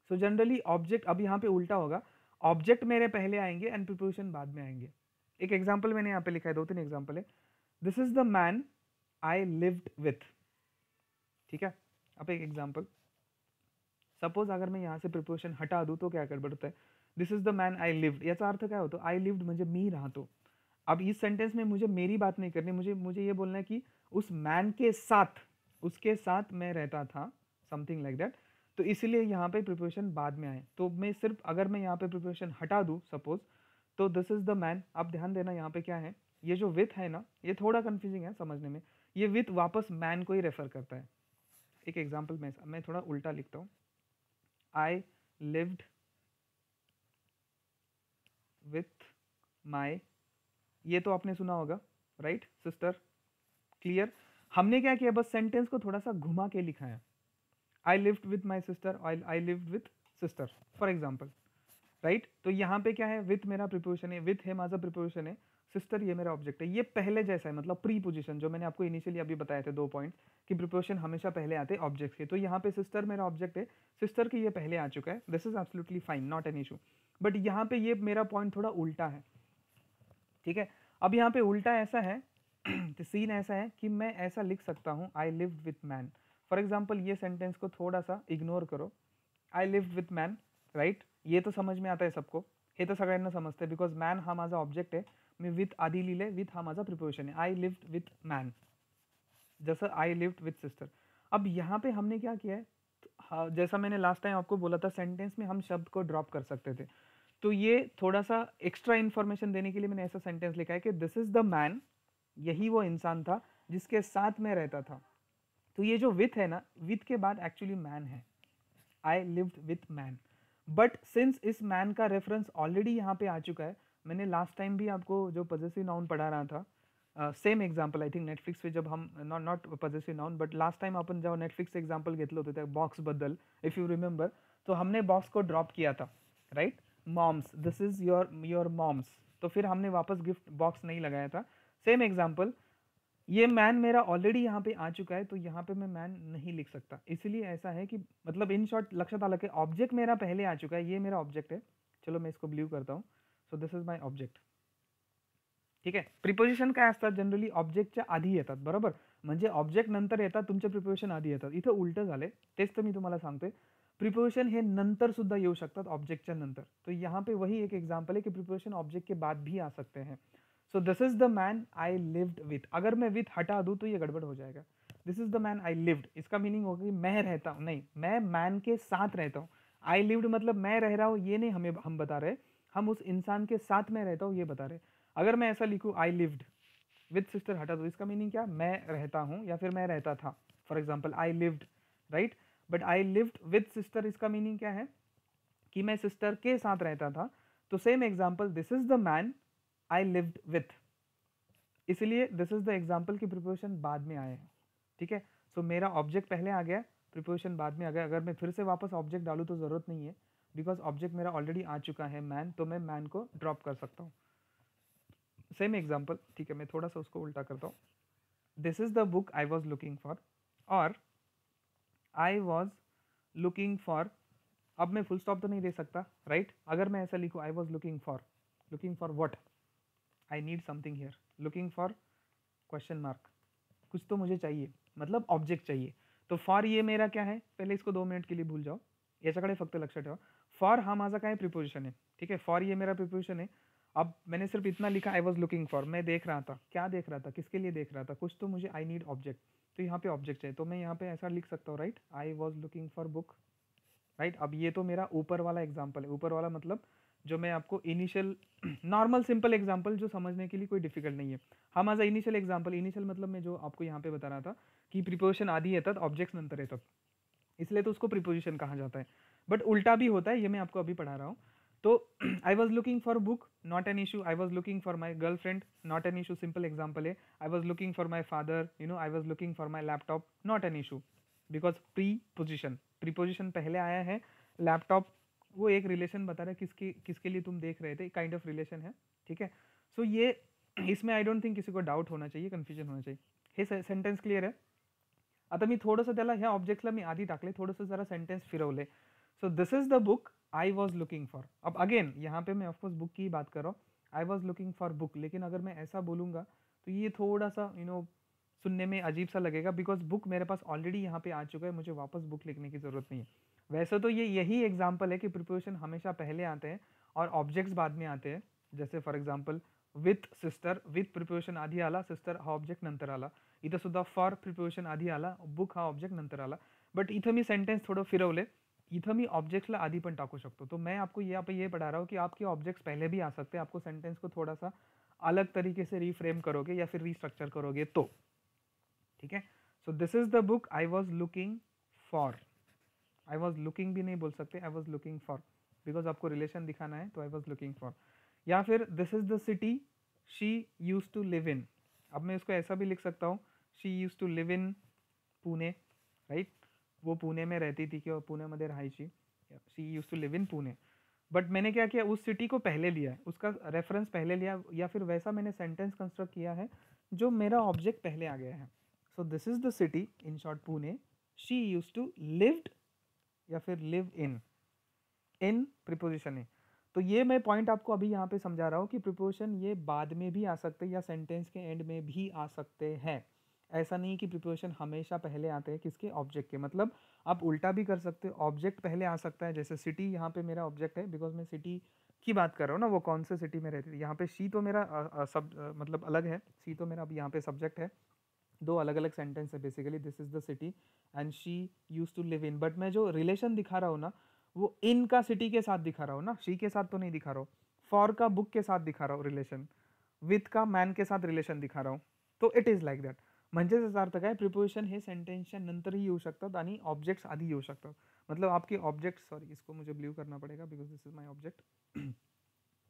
सो जनरली ऑब्जेक्ट, अब यहाँ पे उल्टा होगा, ऑब्जेक्ट मेरे पहले आएंगे एंड प्रिपोजिशन बाद में आएंगे। एक एग्जाम्पल मैंने यहाँ पे लिखा है, दो तीन एग्जाम्पल है। This is the man I lived with, ठीक है। अब एक एग्जाम्पल, सपोज अगर मैं यहाँ से प्रिपोजिशन हटा दूँ तो क्या कर बढ़ता है, this is the man I lived, याचा अर्थ काय होतो, आई लिव्ड म्हणजे मी राहतो. अब इस सेंटेंस में मुझे मेरी बात नहीं करनी, मुझे मुझे ये बोलना है कि उस मैन के साथ, उसके साथ मैं रहता था, समथिंग लाइक दैट. तो इसीलिए यहाँ पे प्रिपोजिशन बाद में आए. तो मैं सिर्फ अगर मैं यहाँ पे प्रिपोजिशन हटा दूँ सपोज, तो दिस इज द मैन. आप ध्यान देना यहाँ पे क्या है, ये जो विथ है ना, ये थोड़ा कंफ्यूजिंग है समझने में. ये विथ वापस मैन को ही रेफर करता है. एक एग्जाम्पल मैं थोड़ा उल्टा लिखता हूँ. आई लिव्ड विथ माई, ये तो आपने सुना होगा, राइट सिस्टर, क्लियर. हमने क्या किया, बस सेंटेंस को थोड़ा सा घुमा के लिखा है. आई lived with my sister, I lived with sister for example, right. तो यहाँ पे क्या है, विथ मेरा प्रिपोजिशन है, विथ है माझा प्रिपोजिशन है, सिस्टर ये मेरा ऑब्जेक्ट है. ये पहले जैसा है, मतलब प्री पोजिशन जो मैंने आपको इनिशियली अभी बताए थे 2 पॉइंट कि प्रिपोजिशन हमेशा पहले आते हैं ऑब्जेक्ट के. तो यहाँ पे सिस्टर मेरा ऑब्जेक्ट है, सिस्टर के ये पहले आ चुका है, this is absolutely fine, not an issue. But यहाँ पे ये मेरा पॉइंट थोड़ा उल्टा है, ठीक है. अब यहाँ पे उल्टा ऐसा है तो सीन ऐसा है कि मैं ऐसा लिख सकता हूँ, आई lived with man. For example ये सेंटेंस को थोड़ा सा इग्नोर करो, आई लिव्ड विथ मैन, राइट. ये तो समझ में आता है सबको, हे तर सगळ्यांना समजते, बिकॉज मॅन हा माझा ऑब्जेक्ट आहे. मी विथ आधी लिहिले, विथ हा माझा प्रिपोजिशन है. आई लिव्ड विथ मैन, जैसा आई लिव्ड विथ सिस्टर. अब यहाँ पे हमने क्या किया है, हाँ, जैसा मैंने लास्ट टाइम आपको बोला था, सेंटेंस में हम शब्द को ड्रॉप कर सकते थे. तो ये थोड़ा सा एक्स्ट्रा इन्फॉर्मेशन देने के लिए मैंने ऐसा सेंटेंस लिखा है कि दिस इज द मैन, यही वो इंसान था जिसके साथ में रहता था. तो ये जो विथ है ना, विथ के बाद एक्चुअली मैन है, आई lived with man. But since इस मैन का रेफरेंस ऑलरेडी यहाँ पे आ चुका है, मैंने लास्ट टाइम भी आपको जो पॉजेसिव नाउन पढ़ा रहा था, same example I think Netflix पे जब हम not possessive noun, but last time आपण जेव्हा नेटफ्लिक्स एक्झाम्पल घेतलं होतं त्या बॉक्स बद्दल, इफ यू रिमेंबर, तो हमने बॉक्स को ड्रॉप किया था, right. Moms, this is your moms. तो फिर हमने वापस गिफ्ट बॉक्स नहीं लगाया था. सेम एग्जाम्पल, ये मैन मेरा ऑलरेडी यहाँ पे आ चुका है, तो यहाँ पे मैं मैन नहीं लिख सकता. इसलिए ऐसा है कि मतलब इन शॉर्ट लक्षात आलं की ऑब्जेक्ट मेरा पहले आ चुका है, ये मेरा ऑब्जेक्ट है. चलो मैं इसको ब्लू करता हूँ. सो दिस इज माय ऑब्जेक्ट, ठीक आहे. प्रिपोजिशन काय असतात, जनरली ऑब्जेक्टच्या आधी येतात, बरोबर. म्हणजे ऑब्जेक्ट नंतर येतात, तुमचे प्रिपोजिशन आधी येतात. इथं उलटं झालंय, तेच तर मी तुम्हाला सांगतोय. प्रिपोजिशन हे नंतर सुद्धा येऊ शकतात ऑब्जेक्टच्या नंतर. तो यहाँ पे वही एक एग्जाम्पल है कि प्रिपोजिशन ऑब्जेक्ट के बाद भी आ सकते हैं. सो this is the man I lived with, अगर मैं विथ हटा दूं तो ये गड़बड़ हो जाएगा. This is the man I lived, इसका मीनिंग होगा कि मैं रहता हूँ, नहीं, मैं मैन के साथ रहता हूँ. आई लिव्ड मतलब मैं रह रहा हूँ, ये नहीं हम बता रहे, हम उस इंसान के साथ में रहता हूँ ये बता रहे. अगर मैं ऐसा लिखूँ आई लिव्ड विथ सिस्टर हटा दो, इसका मीनिंग क्या, मैं रहता हूँ या फिर मैं रहता था. For example I lived, right. But I lived with sister, इसका मीनिंग क्या है कि मैं सिस्टर के साथ रहता था. तो same example, this is the man I lived with, इसलिए दिस इज द एग्जाम्पल की प्रिपोजिशन बाद में आए हैं, ठीक है. सो मेरा ऑब्जेक्ट पहले आ गया, प्रिपोजिशन बाद में आ गया. अगर मैं फिर से वापस ऑब्जेक्ट डालूँ तो जरूरत नहीं है, बिकॉज ऑब्जेक्ट मेरा ऑलरेडी आ चुका है मैन, तो मैं मैन को ड्रॉप कर सकता हूँ. सेम एग्जाम्पल, ठीक है, मैं थोड़ा सा उसको उल्टा करता हूँ. This is the book I was looking for, और आई वॉज लुकिंग फॉर. अब मैं फुल स्टॉप तो नहीं दे सकता, राइट. अगर मैं ऐसा लिखूँ, आई was looking for what, I need something here, looking for question mark, कुछ तो मुझे चाहिए, मतलब ऑब्जेक्ट चाहिए. तो फॉर ये मेरा क्या है, पहले इसको 2 मिनिट के लिए भूल जाओ, याच्याकडे फक्त लक्ष ठेवा. फॉर हा माझा काय प्रिपोजिशन है, ठीक है. फॉर ये मेरा प्रिपोजिशन है. अब मैंने सिर्फ इतना लिखा, आई वॉज लुकिंग फॉर, मैं देख रहा था, क्या देख रहा था, किसके लिए देख रहा था, कुछ तो मुझे, आई नीड ऑब्जेक्ट. तो यहाँ पे ऑब्जेक्ट है, तो मैं यहाँ पे ऐसा लिख सकता हूँ, right. I was looking for book, right. अब ये तो मेरा ऊपर वाला एग्जाम्पल है, ऊपर वाला मतलब जो मैं आपको इनिशियल नॉर्मल सिंपल एग्जाम्पल जो समझने के लिए कोई डिफिकल्ट नहीं है. हा माझा इनिशियल एग्जाम्पल, इनिशियल मतलब मैं जो आपको यहाँ पे बता रहा था कि प्रिपोजिशन आधी येतात, ऑब्जेक्ट्स नंतर येतात, इसलिए तो उसको प्रिपोजिशन कहा जाता है. बट उल्टा भी होता है, ये मैं आपको अभी पढ़ा रहा हूँ. तो I was looking for book, not an issue. I was looking for my girlfriend, not an issue, simple example है. I was looking for my father, I was looking for my laptop, not an issue, because preposition पहले आया है. Laptop वो एक relation बता रहा है, किसके लिए तुम देख रहे थे, काइंड ऑफ रिलेशन है, ठीक है. सो ये इसमें आई डोंट थिंक किसी को डाउट होना चाहिए, कन्फ्युजन होना चाहिए. हे सेंटेन्स क्लिअर आहे. आता मी थोडंसं त्याला ह्या ऑब्जेक्टला मी आधी टाकले, थोडंसं जरा सेंटेंस फिरवले. सो this is the book I was looking for. अब अगेन यहाँ पे मैं ऑफकोर्स बुक की ही बात कर रहा हूँ, आई वॉज लुकिंग फॉर बुक. लेकिन अगर मैं ऐसा बोलूँगा तो ये थोड़ा सा सुनने में अजीब सा लगेगा, बिकॉज बुक मेरे पास ऑलरेडी यहाँ पे आ चुका है, मुझे वापस बुक लिखने की जरूरत नहीं है. वैसे तो ये यही एग्जाम्पल है कि प्रिपोजिशन हमेशा पहले आते हैं, और ऑब्जेक्ट्स बाद में आते हैं. जसे for example with sister, with preposition आधी आला, सिस्टर हा ऑब्जेक्ट नंतर आला. इथं सुद्धा फॉर प्रिपोजिशन आधी आला, बुक हा ऑब्जेक्ट नंतर आला. बट इथं मी सेंटेन्स थोडं फिरवले, इथं मी ऑब्जेक्ट्सला आधी पण टाकू शकतो. तो मैं आपको यहाँ पे ये पढ़ा रहा हूँ कि आपके ऑब्जेक्ट्स पहले भी आ सकते हैं. आपको सेंटेंस को थोड़ा सा अलग तरीके से रीफ्रेम करोगे या फिर रीस्ट्रक्चर करोगे तो. ठीक है. So this is the book I was looking for. I was looking भी नहीं बोल सकते, I was looking for, because आपको रिलेशन दिखाना है, तो आई वॉज लुकिंग फॉर. या फिर this is the city she use to live in. अब मैं इसको ऐसा भी लिख सकता हूँ, she use to live in Pune, right. वो पुणे में रहती थी किंवा पुण्यामध्ये राहायची. She use to live in Pune. But मैंने क्या किया, उस सिटी को पहले लिया है, उसका रेफरेंस पहले लिया, या फिर वैसा मैंने सेंटेंस कंस्ट्रक्ट किया है जो मेरा ऑब्जेक्ट पहले आ गया है. So this is the city, in short Pune, she use to lived या फिर लिव इन प्रिपोजिशन है. तो ये मैं पॉइंट आपको अभी यहाँ पे समझा रहा हूँ कि प्रिपोजिशन ये बाद में भी आ सकते हैं या सेंटेंस के एंड में भी आ सकते हैं. ऐसा नहीं कि प्रिपोजिशन हमेशा पहले आते हैं किसके, ऑब्जेक्ट के. मतलब आप उल्टा भी कर सकते हो, ऑब्जेक्ट पहले आ सकता है. जैसे सिटी, यहाँ पे मेरा ऑब्जेक्ट है बिकॉज मैं सिटी की बात कर रहा हूँ ना, वो कौन से सिटी में रहती थी. यहाँ पे शी तो मेरा मतलब अलग है, शी तो मेरा अब यहाँ पे सब्जेक्ट है. दो अलग अलग सेंटेंस है basically. This is the city and she use to live in. But मैं जो रिलेशन दिखा रहा हूँ ना, वो इन का सिटी के साथ दिखा रहा हूँ ना, शी के साथ तो नहीं दिखा रहा हूँ. फॉर का बुक के साथ दिखा रहा हूँ रिलेशन, विथ का मॅन के साथ रिलेशन दिखा रहा हूँ. तो इट इज लाईक दॅट. म्हणजे त्याचा अर्थ काय, प्रिपोजिशन हे सेंटेन्सच्या नंतरही येऊ शकतात आणि ऑब्जेक्ट्स आधी येऊ शकतात. मतलब आपके ऑब्जेक्ट, सॉरी इसको मुझे ब्लू करना पड़ेगा because this is my object.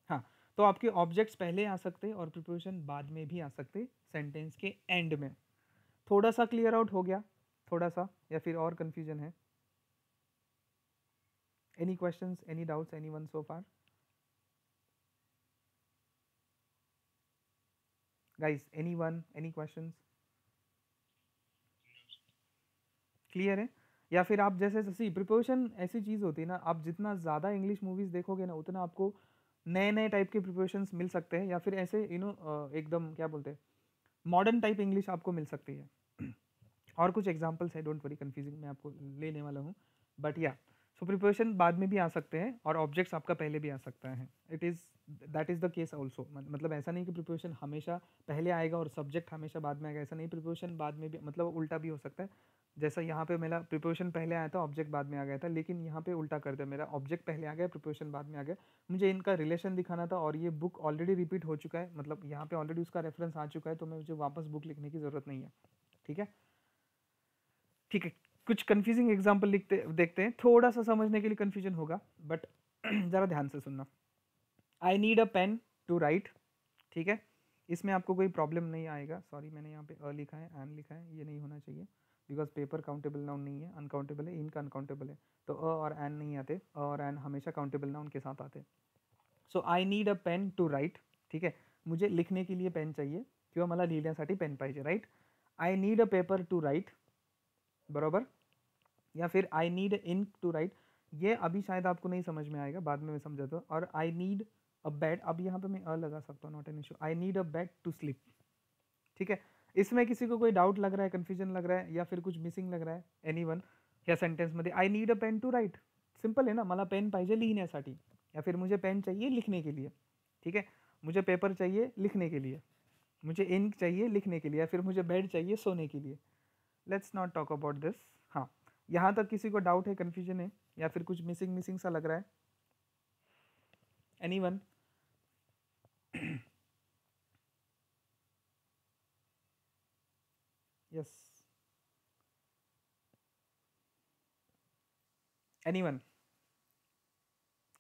हाँ, तो आपके ऑब्जेक्ट्स पहले आ सकते और प्रिपोजिशन बाद में भी आ सकते सेंटेंस के एंड में. थोड़ा सा क्लियर आउट हो गया, थोड़ा सा, या फिर और कंफ्यूजन है? Any questions, any doubts, anyone so far? Guys, anyone, any questions? Clear है? या फिर आप जैसे सी प्रिपोजिशन ऐसी चीज़ होती है ना, आप जितना ज़्यादा इंग्लिश मूवीज़ देखोगे ना, उतना आपको नए नए टाइप के प्रिपोजिशंस मिल सकते हैं, या फिर ऐसे एकदम क्या बोलते हैं, मॉडर्न टाइप इंग्लिश आपको मिल सकती है. और कुछ एग्जाम्पल्स है, डोंट वरी, कंफ्यूजिंग मैं आपको लेने वाला हूँ. बट या, सो प्रिपोजिशन बाद में भी आ सकते हैं और ऑब्जेक्ट्स आपका पहले भी आ सकता है. It is, that is the case also. मतलब ऐसा नहीं कि प्रिपोजिशन हमेशा पहले आएगा और सब्जेक्ट हमेशा बाद में आएगा, ऐसा नहीं. प्रिपोजिशन बाद में भी, मतलब उल्टा भी हो सकता है. जैसा यहाँ पे मेरा प्रिपोजिशन पहले आया था, ऑब्जेक्ट बाद में आ गया था, लेकिन यहाँ पे उल्टा कर दिया, मेरा ऑब्जेक्ट पहले आ गया, प्रिपोजिशन बाद में आ गया. मुझे इनका रिलेशन दिखाना था और ये बुक ऑलरेडी रिपीट हो चुका है, मतलब यहाँ पे ऑलरेडी उसका रेफरेंस आ चुका है, तो मुझे वापस बुक लिखने की ज़रूरत नहीं है. ठीक है, ठीक है. कुछ कंफ्यूजिंग एग्जाम्पल लिखते देखते हैं, थोड़ा सा समझने के लिए कंफ्यूजन होगा, बट ज़रा ध्यान से सुनना. I need a pen to write. ठीक है, इसमें आपको कोई प्रॉब्लम नहीं आएगा. सॉरी, मैंने यहाँ पे अ लिखा है, एन लिखा है, ये नहीं होना चाहिए बिकॉज पेपर काउंटेबल नाउन नहीं है, अनकाउंटेबल है. इनका अनकाउंटेबल है, तो अ और एन नहीं आते. अ और एन हमेशा काउंटेबल नाउन के साथ आते. So I need a pen to write. ठीक है, मुझे लिखने के लिए पेन चाहिए किंवा मला लिहिण्यासाठी पेन पाहिजे, right. I need a paper to write, बरोबर. या फिर I need ink to write. ये अभी शायद आपको नहीं समझ में आएगा, बाद में मैं समझाता हूँ. और आई नीड अ बेड, अब यहाँ पे मैं अ लगा सकता हूँ, not an issue. I need a bed to sleep. ठीक है, इसमें किसी को कोई डाउट लग रहा है, कन्फ्यूजन लग रहा है, या फिर कुछ मिसिंग लग रहा है, एनीवन? या सेंटेन्समध्ये I need a pen to write, simple है ना, मला पेन पाहिजे लिहिण्यासाठी, या फिर मुझे पेन चाहिए लिखने के लिए. ठीक है, मुझे पेपर चाहिए लिखने के लिए, मुझे इंक चाहिए लिखने के लिए, या फिर मुझे बेड चाहिए सोने के लिए. Let's not talk about this. हाँ, यहाँ तक किसी को डाउट है, कन्फ्यूजन है, या फिर कुछ मिसिंग मिसिंग सा लग रहा है? एनीवन? Yes, anyone?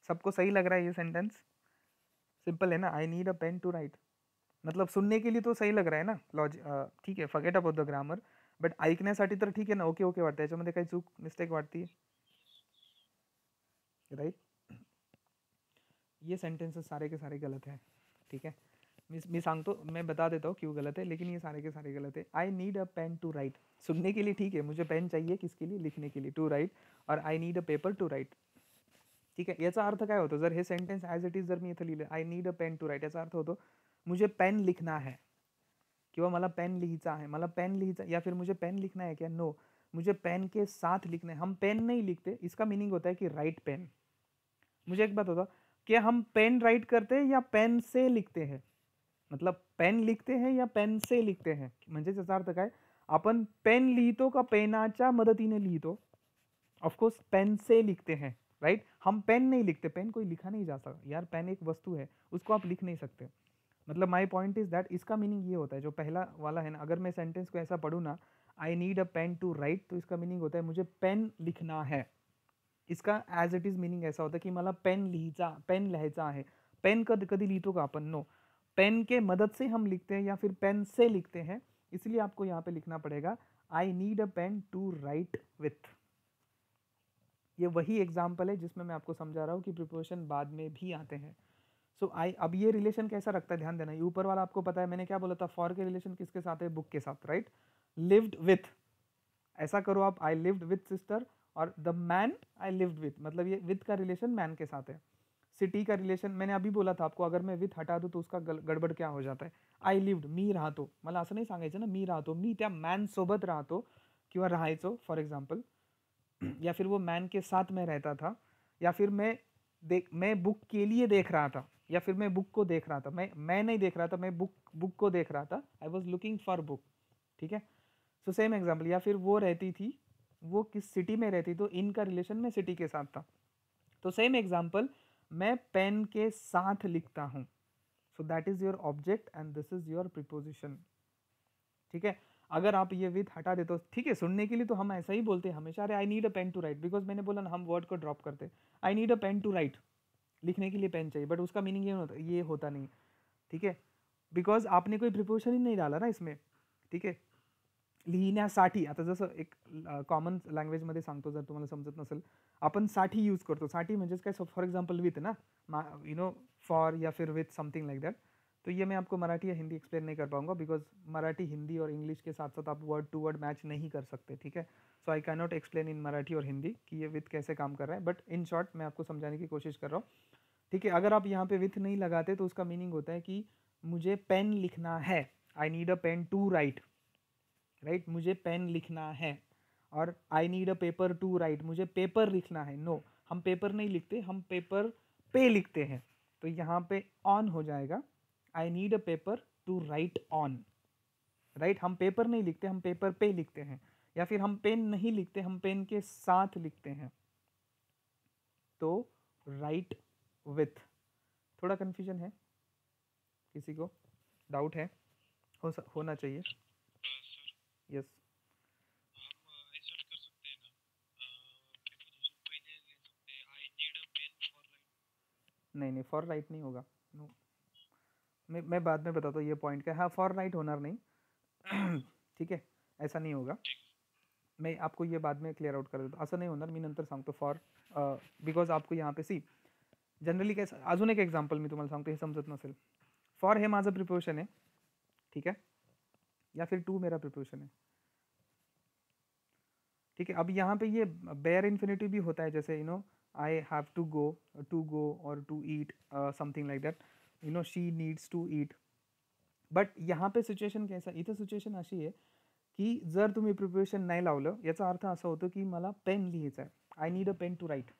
सबको सही लग रहा है ये सेंटेंस? सिंपल है ना, I need a pen to write. मतलब सुनने के लिए तो सही लग रहा है ना, लॉजिक. ठीक है, forget about the grammar, but ऐकण्यासाठी तर ठीक आहे ना, ओके ओके वाटतं, याच्यामध्ये काही चूक मिस्टेक वाटती, राइट. ये सेंटेंसेस सारे के सारे गलत हैं. ठीक है, मैं सांगतो, मैं बता देता हूँ क्यों गलत है, लेकिन ये सारे के सारे गलत है. I need a pen to write, सुनने के लिए ठीक है, मुझे पेन चाहिए किसके लिए, लिखने के लिए, टू राइट. और I need a paper to write. ठीक आहे, याचा अर्थ काय होतो, जर हे सेंटेन्स ॲज इट इज जर मी इथं लिहिलं, I need a pen to write, याचा अर्थ होतो मुझे पेन लिखना है किंवा मला पेन लिहायचा आहे, मला पेन लिहायचा, या फिर मुझे पेन लिखना है क्या, नो, मुझे पेन के साथ लिखना है. हम पेन नहीं लिखते, इसका मीनिंग होता है कि राइट पेन. मुझे एक बात होता, क्या हम पेन राइट करते हैं या पेन से लिखते हैं? मतलब पेन लिखते हैं या पेन से लिखते हैं? म्हणजे त्याचा अर्थ काय, आपण पेन लिहितो का पेनाच्या मदतीने लिहितो? ऑफकोर्स पेन से लिखते हैं, राइट? हम पेन नहीं लिखते, पेन कोई लिखा नहीं जा सकता यार, पेन एक वस्तु है, उसको आप लिख नहीं सकते। मतलब माई पॉइंट इज दैट, इसका मीनिंग ये होता है, जो पहला वाला है ना, अगर मैं सेंटेंस को ऐसा पढ़ूँ ना, I need a pen to write, तो इसका मीनिंग होता है मुझे पेन लिखना है। इसका ॲज इट इज मीनिंग ऐसा होता है की मला पेन लिहायचा आहे। पेन कधी लिहितो का आपण? नो। पेन के मदद से हम लिखते हैं या फिर पेन से लिखते हैं, इसलिए आपको यहाँ पे लिखना पड़ेगा I need a pen to write with. ये वही एग्जाम्पल है जिसमें मैं आपको समझा रहा हूँ कि प्रिपोजिशन बाद में भी आते हैं। सो आई, अब ये रिलेशन कैसा रखता है, ध्यान देना। ये ऊपर वाला आपको पता है, मैंने क्या बोला था, फॉर के रिलेशन किसके साथ है? बुक के साथ, राइट? लिव्ड विथ, ऐसा करो आप, आई लिव्ड विथ सिस्टर, और the man I lived with, मतलब ये विथ का रिलेशन मैन के साथ है। सिटी का रिलेशन मैंने अभी बोला था आपको, अगर मैं विथ हटा दूं तो उसका गडबड क्या हो जाता है? आई लिव्ड, मी राहतो, मला असं नाही सांगायचं ना मी राहतो, मी त्या मॅन सोबत राहतो किंवा राहायचो फॉर एग्जाम्पल, या फिर वो मैन के साथ मैं रहता था, या फिर मैं बुक के लिए देख रहा था, या फिर मैं बुक को देख रहा था। मैं नहीं देख रहा था, मैं बुक को देख रहा था, आई वॉज लुकिंग फॉर बुक, ठीक है? सो सेम एग्जाम्पल। या फिर वो रहती थी, वो किस सिटी में रहती, तो इनका रिलेशन में सिटी के साथ था। तो सेम एग्जाम्पल, मैं पेन के साथ लिखता हूँ, so that is your object and this is your preposition, ठीक है? अगर आप ये विथ हटा दे तो ठीक है, सुनने के लिए तो हम ऐसा ही बोलते हैं हमेशा, अरे I need a pen to write, because मैंने बोला ना हम वर्ड को ड्रॉप करते, I need a pen to write, लिखने के लिए पेन चाहिए, बट उसका मीनिंग ये होता नहीं, ठीक है? बिकॉज आपने कोई प्रिपोजिशन ही नहीं डाला ना इसमें, ठीक आहे? लिहिण्यासाठी, आता जसं एक कॉमन लँग्वेजमध्ये सांगतो, जर तुम्हाला समजत नसेल, आपण साठी यूज करतो। साठी म्हणजेच काय, फॉर एग्जाम्पल विथ ना, यू नो, फॉर या फिर विथ समथिंग लाइक दैट। तो ये मैं आपको मराठी या हिंदी एक्सप्लेन नहीं कर पाऊंगा, बिकॉज मराठी, हिंदी और इंग्लिश के साथ साथ आप वर्ड टू वर्ड मैच नहीं कर सकते, ठीक है? So I can not explain in Marathi और हिंदी कि ये विथ कैसे काम कर रहा है, बट इन शॉर्ट मैं आपको समझाने की कोशिश कर रहा हूँ, ठीक है? अगर आप यहाँ पे विथ नहीं लगाते तो उसका मीनिंग होता है कि मुझे पेन लिखना है, I need a pen to write, right? मुझे पेन लिखना है। और I need a paper to write, मुझे पेपर लिखना है। नो, हम पेपर नहीं लिखते, हम पेपर पे लिखते हैं, तो यहाँ पे ऑन हो जाएगा, I need a paper to write on, right? हम पेपर नहीं लिखते, हम पेपर पे लिखते हैं, या फिर हम पेन नहीं लिखते, हम पेन के साथ लिखते हैं, तो राइट विथ। थोड़ा कन्फ्यूजन है किसी को? डाउट है? होना चाहिए। यस। नहीं नहीं, फॉर राइट नहीं होगा, नो। मैं बाद में बताता हूँ ये पॉइंट का, हाँ फॉर राइट होणार नहीं ठीक है, ऐसा नहीं होगा, मैं आपको ये बाद में क्लियर आउट कर देतो, असं नाही होणार, मी नंतर सांगतो फॉर, बिकॉज आपको यहाँ पे सी जनरली काय, अजून एक एक्झाम्पल मी तुम्हाला सांगतो, हे समजत नसेल। फॉर हे माझं प्रिपोजिशन आहे, ठीक है? या फिर टू मेरा प्रिपोजिशन है, ठीक है? अब यहाँ पे ये बेयर इन्फिनिटिव भी होता है, जैसे you know I have to go और to eat, something like that, you know she needs to eat. But यहाँ पे सिच्युएशन कैसा, इथं सिच्युएशन अशी आहे की जर तुम्ही प्रिपोजिशन नाही लावलं, याचा अर्थ असा होतो की मला पेन लिहायचा आहे, I need a pen to write,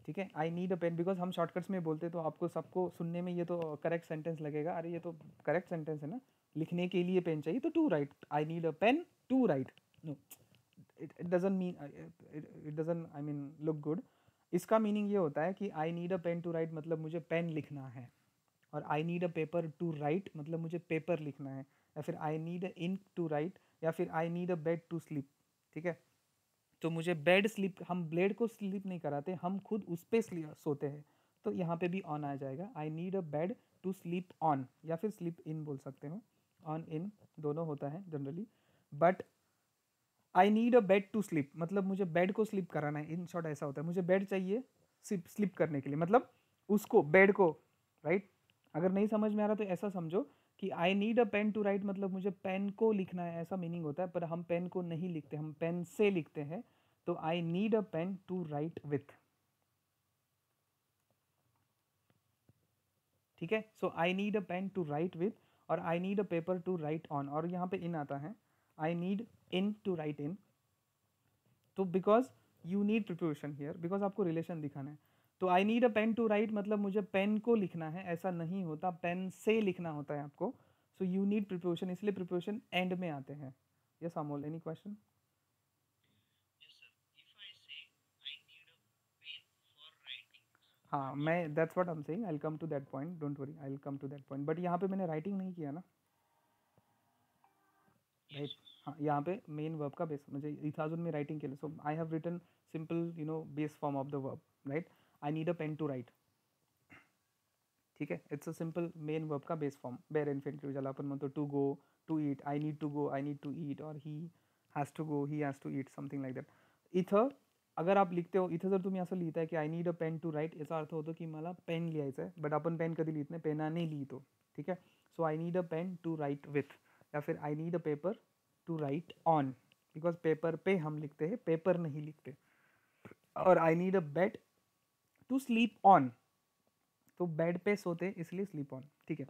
ठीक है? I need a pen, because हम शॉर्टकट्स में बोलते तो आपको सबको सुनने में ये तो करेक्ट सेंटेंस लगेगा, अरे ये तो करेक्ट सेंटेंस है ना, लिखने के लिए पेन चाहिए तो to write, I need a pen to write. No, it doesn't mean, it doesn't, I mean look good. इसका मीनिंग ये होता है कि I need a pen to write मतलब मुझे पेन लिखना है, और I need a paper to write मतलब मुझे पेपर लिखना है, या फिर I need a ink to write, या फिर I need a bed to sleep, ठीक है? तो मुझे बेड स्लीप, हम ब्लेड को स्लीप नहीं कराते, हम खुद उस पर सोते हैं, तो यहाँ पे भी ऑन आ जाएगा, I need a bed to sleep on, या फिर स्लीप इन बोल सकते हो, ऑन इन दोनों होता है generally. But I need a bed to sleep मतलब मुझे बेड को स्लीप कराना है, इन शॉर्ट ऐसा होता है, मुझे बेड चाहिए स्लीप करने के लिए, मतलब उसको बेड को, राइट? अगर नहीं समझ में आ रहा तो ऐसा समझो कि I need a pen to write मतलब मुझे पेन को लिखना है, ऐसा मीनिंग होता है, पर हम पेन को नहीं लिखते, हम पेन से लिखते हैं, तो I need a pen to write with, ठीक है? So I need a pen to write with, और I need a paper to write on, और यहाँ पे इन आता है, I need in to write in. तो because you need preposition here, because आपको रिलेशन दिखाना है, तो I need a pen to write मतलब मुझे पेन को लिखना है, ऐसा नहीं होता, पेन से लिखना होता है आपको. सो यू नीड प्रिपोजिशन, इसलिए प्रिपोजिशन एंड में आते हैं. Yes Amol, any question? हाँ, मैं that's what I am saying, I will come to that point, don't worry, I will come to that point. But यहाँ पे मैंने राइटिंग नहीं किया ना, राइट? हाँ, यहाँ पे मेन वर्ब का बेस मुझे 3000 में राइटिंग के लिए, so I have written simple base form of the verb, right? I need a pen to write. ठीक है, it's a simple main verb का बेस फॉर्म. बेर इन्फिनिटिव ज्याला आपण म्हणतो to go, to eat, I need to go, I need to eat, और he has to go, he has to eat, something like that. इथं अगर आप लिखते हो, इथं जर तुम्ही असं लिहिताय की I need a pen to write, याचा अर्थ होतो की मला पेन लिहायचं आहे, बट आपण पेन कधी लिहित नाही, पेनाने लिहितो. ठीक है, so I need a pen to write with, या फिर I need a paper to write on, because paper पे हम लिखते हैं, पेपर नहीं लिखते. और I need a bed to sleep on, तो बेड पे सोते इसलिए स्लीप ऑन. ठीक है,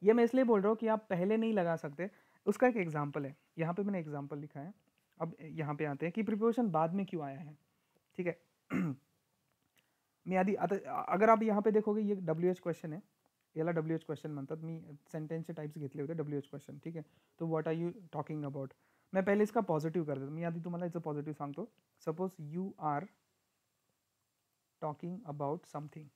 ये मैं इसलिए बोल रहा हूँ कि आप पहले नहीं लगा सकते. उसका एक एग्जाम्पल है, यहाँ पे मैंने एग्जाम्पल लिखा है. अब यहाँ पे आते हैं कि प्रिपोजिशन बाद में क्यों आया है. ठीक है, मी आधी आता अगर आप यहाँ पे देखोगे ये WH क्वेश्चन आहे, याला WH क्वेश्चन म्हणतात. मी सेंटेन्सचे टाइप्स घेतले होते WH क्वेश्चन. ठीक आहे, तो what are you talking about. मैं पहले इसका पॉझिटिव्ह करतो, मी आधी तुम्हाला याचं पॉझिटिव्ह सांगतो. Suppose you are talking about something.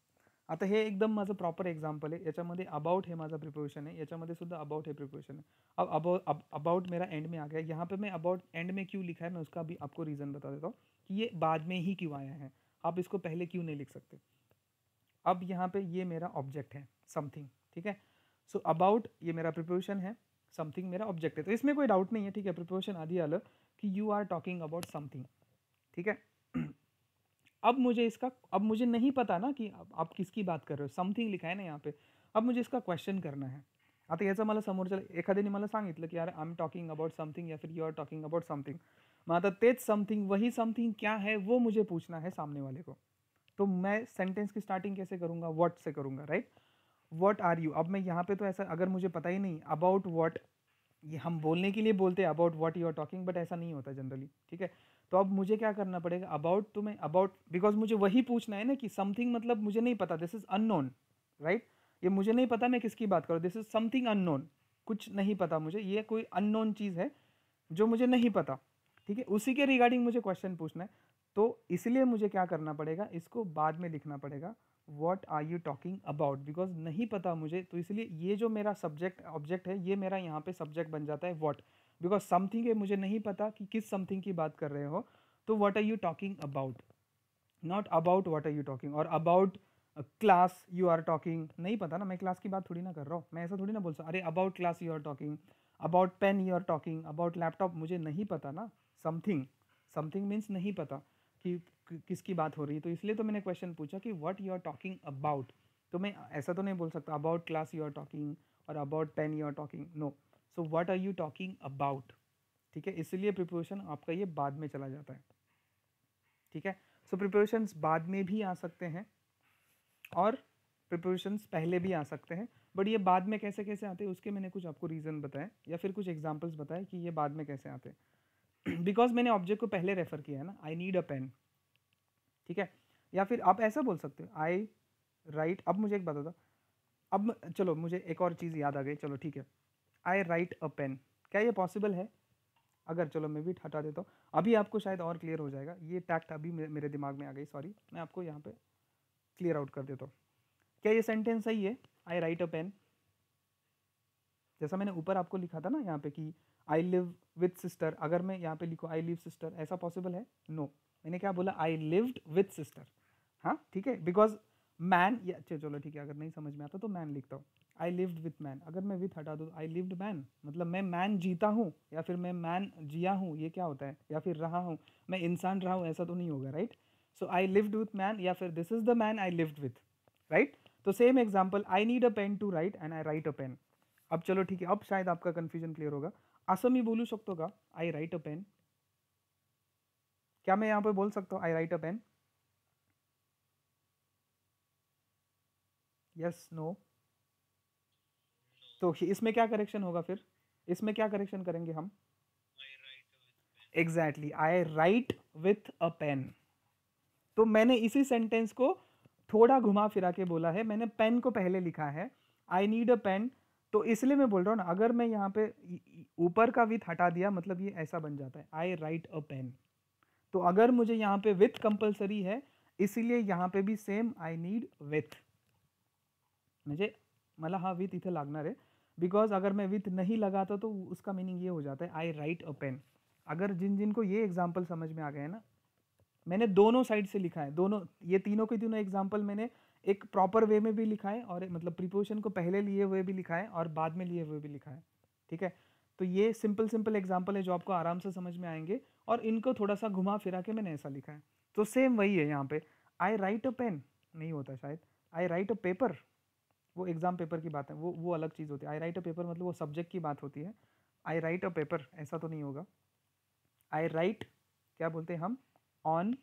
आता हे एकदम माझं प्रॉपर एक्झाम्पल आहे, याच्यामध्ये अबाउट हे माझा प्रिपोजिशन आहे, याच्यामध्ये सुद्धा अबाउट हे प्रिपोजिशन है. अब अबाउट मेरा एंड में आ गया. यहाँ पे मैं अबाउट एंड में क्यों लिखा है, मैं उसका भी आपको रीज़न बता देता हूँ कि ये बाद में ही क्यों आया है. आप इसको पहले क्यों नहीं लिख सकते. अब यहाँ पे ये मेरा ऑब्जेक्ट है समथिंग. ठीक है, सो अबाउट ये मेरा प्रिपोजिशन है, समथिंग मेरा ऑब्जेक्ट है, तो इसमें कोई डाउट नहीं है. ठीक है, प्रिपोजिशन आदि आलं कि you are talking about something. ठीक है, अब मुझे नहीं पता ना कि आप किसकी बात कर रहे हो. समथिंग लिखा है ना यहाँ पे, अब मुझे इसका क्वेश्चन करना है. आता याचं मला समोरच्या एखाद्याने मला सांगितलं की यार I am talking about something, या फिर you are talking about something. मग आता तेच समथिंग, वही समथिंग क्या है वो मुझे पूछना है सामने वाले को. तो मैं सेंटेंस की स्टार्टिंग कैसे करूंगा, व्हाट से करूंगा, राइट? What are you. अब मैं यहाँ पे तो ऐसा, अगर मुझे पता ही नहीं अबाउट व्हाट, ये हम बोलने के लिए बोलते हैं about what you are talking, but ऐसा नहीं होता जनरली. ठीक है, तो अब मुझे क्या करना पड़ेगा, अबाउट तो मैं अबाउट, बिकॉज मुझे वही पूछना है ना कि समथिंग मतलब मुझे नहीं पता, दिस इज अननोन, राइट? ये मुझे नहीं पता मैं किसकी बात करूँ, दिस इज समथिंग अननोन, कुछ नहीं पता मुझे, ये कोई अननोन चीज़ है जो मुझे नहीं पता. ठीक है, उसी के रिगार्डिंग मुझे क्वेश्चन पूछना है. तो इसलिए मुझे क्या करना पड़ेगा, इसको बाद में लिखना पड़ेगा, what are you talking about, because नहीं पता मुझे, तो इसलिए ये जो मेरा सब्जेक्ट ऑब्जेक्ट है, ये मेरा यहाँ पे सब्जेक्ट बन जाता है वॉट, बिकॉज समथिंग है, मुझे नहीं पता कि किस समथिंग की बात कर रहे हो, तो what are you talking about, not about what are you talking. और about class you are talking, नहीं पता ना, मैं क्लास की बात थोड़ी ना कर रहा हूँ, मैं ऐसा थोड़ी ना बोल सकता, अरे about class you are talking, about pen you are talking, about laptop, मुझे नहीं पता ना. समथिंग, समथिंग मीन्स नहीं पता कि किसकी बात हो रही है, तो इसलिए तो मैंने क्वेश्चन पूछा कि what you are talking about. तो मैं ऐसा तो नहीं बोल सकता about class you are talking और about pen you are talking, no. So what are you talking about. ठीक है, इसलिए प्रिपोजिशन आपका ये बाद में चला जाता है. ठीक है, सो प्रिपोजिशंस बाद में भी आ सकते हैं और प्रिपोजिशंस पहले भी आ सकते हैं, बट ये बाद में कैसे कैसे आते हैं उसके मैंने कुछ आपको रीज़न बताए या फिर कुछ एग्जांपल्स बताए कि ये बाद में कैसे आते हैं. बिकॉज मैंने ऑब्जेक्ट को पहले रेफर किया है ना, आई नीड अ पेन. ठीक है, या फिर आप ऐसा बोल सकते हो आई राइट. अब मुझे एक बता दो, अब चलो मुझे एक और चीज़ याद आ गई, चलो ठीक है, आई राइट अ पेन, क्या ये पॉसिबल है? अगर चलो मैं भी हटा देता हूँ, अभी आपको शायद और क्लियर हो जाएगा, ये टैक्ट अभी मेरे दिमाग में आ गई, सॉरी, मैं आपको यहाँ पे क्लियर आउट कर देता हूँ. क्या ये सेंटेंस सही है, आई राइट अ पेन? जैसा मैंने ऊपर आपको लिखा था ना यहाँ पे कि आई लिव विथ सिस्टर, अगर मैं यहाँ पे लिखूँ आई लिव सिस्टर, ऐसा पॉसिबल है? नो. मैंने क्या बोला, आई लिव्ड विथ सिस्टर. हाँ ठीक है, बिकॉज मैन, या चलो ठीक है, अगर नहीं समझ में आता तो मैन लिखता हूँ. आई लिव्ड विथ मैन, अगर मैं विथ हटा दूँ, आई लिव्ड मैन, मतलब मैं मैन जीता हूँ या फिर मैं मैन जिया हूँ, ये क्या होता है, या फिर रहा हूँ, मैं इंसान रहा हूँ, ऐसा तो नहीं होगा, right? So I lived with man, या फिर this is the man I lived with, right? तो same example, I need a pen to write and I write a pen. अब चलो ठीक है, अब शायद आपका कन्फ्यूजन क्लियर होगा. असं मी बोलू शकतो का, आई राइट अ पेन? क्या मैं यहाँ पे बोल सकता हूँ I write a pen? Yes, no? तो इसमें क्या करेक्शन होगा फिर, इसमें क्या करेक्शन करेंगे हम? Exactly, I write with a pen. तो मैंने इसी सेंटेंस को थोड़ा घुमा फिरा के बोला है, मैंने पेन को पहले लिखा है, आई नीड अ पेन, तो इसलिए मैं बोल रहा हूँ ना, अगर मैं यहाँ पे ऊपर का विथ हटा दिया मतलब ये ऐसा बन जाता है, आई राइट अ पेन। तो अगर मुझे यहाँ पे विथ कंपलसरी है, इसीलिए यहाँ पे भी सेम आई नीड विथ, मुझे मतलब हाँ विथ इथे लागणार है, बिकॉज अगर मैं विथ नहीं लगाता तो उसका मीनिंग ये हो जाता है आई राइट अ पेन। अगर जिन को ये एग्जाम्पल समझ में आ गए ना, मैंने दोनों साइड से लिखा है, दोनों ये तीनों के तीनों एग्जाम्पल मैंने एक प्रॉपर वे में भी लिखा है, और मतलब प्रीपोजिशन को पहले लिए हुए भी लिखा है और बाद में लिए हुए भी लिखा है, ठीक है। तो ये सिंपल सिंपल एग्जाम्पल है जो आपको आराम से समझ में आएंगे, और इनको थोड़ा सा घुमा फिरा के मैंने ऐसा लिखा है। तो सेम वही है यहाँ पे, आई राइट अ पेन नहीं होता शायद, आई राइट अ पेपर, वो एग्जाम पेपर की बात है, वो अलग चीज़ होती है। आई राइट अ पेपर मतलब वो सब्जेक्ट की बात होती है, आई राइट अ पेपर ऐसा तो नहीं होगा। आई राइट क्या बोलते हैं हम, ऑन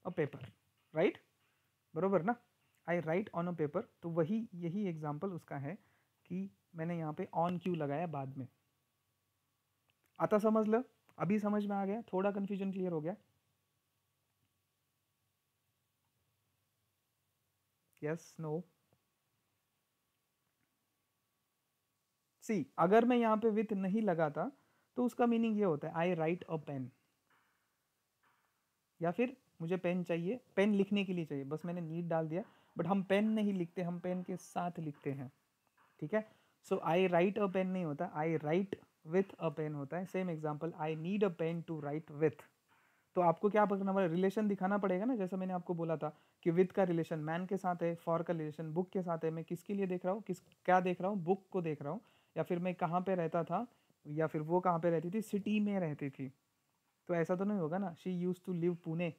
अ पेपर, राइट, बरोबर ना, आई राइट ऑन अ पेपर। तो वही यही एग्जाम्पल उसका है कि मैंने यहाँ पे ऑन क्यों लगाया बाद में। आता समझ लो, अभी समझ में आ गया, थोड़ा कंफ्यूजन क्लियर हो गया, यस नो। सी अगर मैं यहाँ पे विथ नहीं लगाता तो उसका मीनिंग ये होता है आई राइट अ पेन, या फिर मुझे पेन चाहिए, पेन लिखने के लिए चाहिए, बस मैंने नीड डाल दिया, बट हम पेन नहीं लिखते, हम पेन के साथ लिखते हैं, ठीक है। So I write a pen नहीं होता, I write with a pen होता है। Same example, I need a pen to write with. तो आपको क्या पकड़ना पड़ेगा, रिलेशन दिखाना पड़ेगा ना, जैसा मैंने आपको बोला था कि विथ का रिलेशन मैन के साथ है, फॉर का रिलेशन बुक के साथ है। मैं किसके लिए देख रहा हूँ, किस क्या देख रहा हूँ, बुक को देख रहा हूँ, या फिर मैं कहाँ पे रहता था, या फिर वो कहाँ पे रहती थी, सिटी में रहती थी। तो ऐसा तो नहीं होगा ना, she use to live Pune,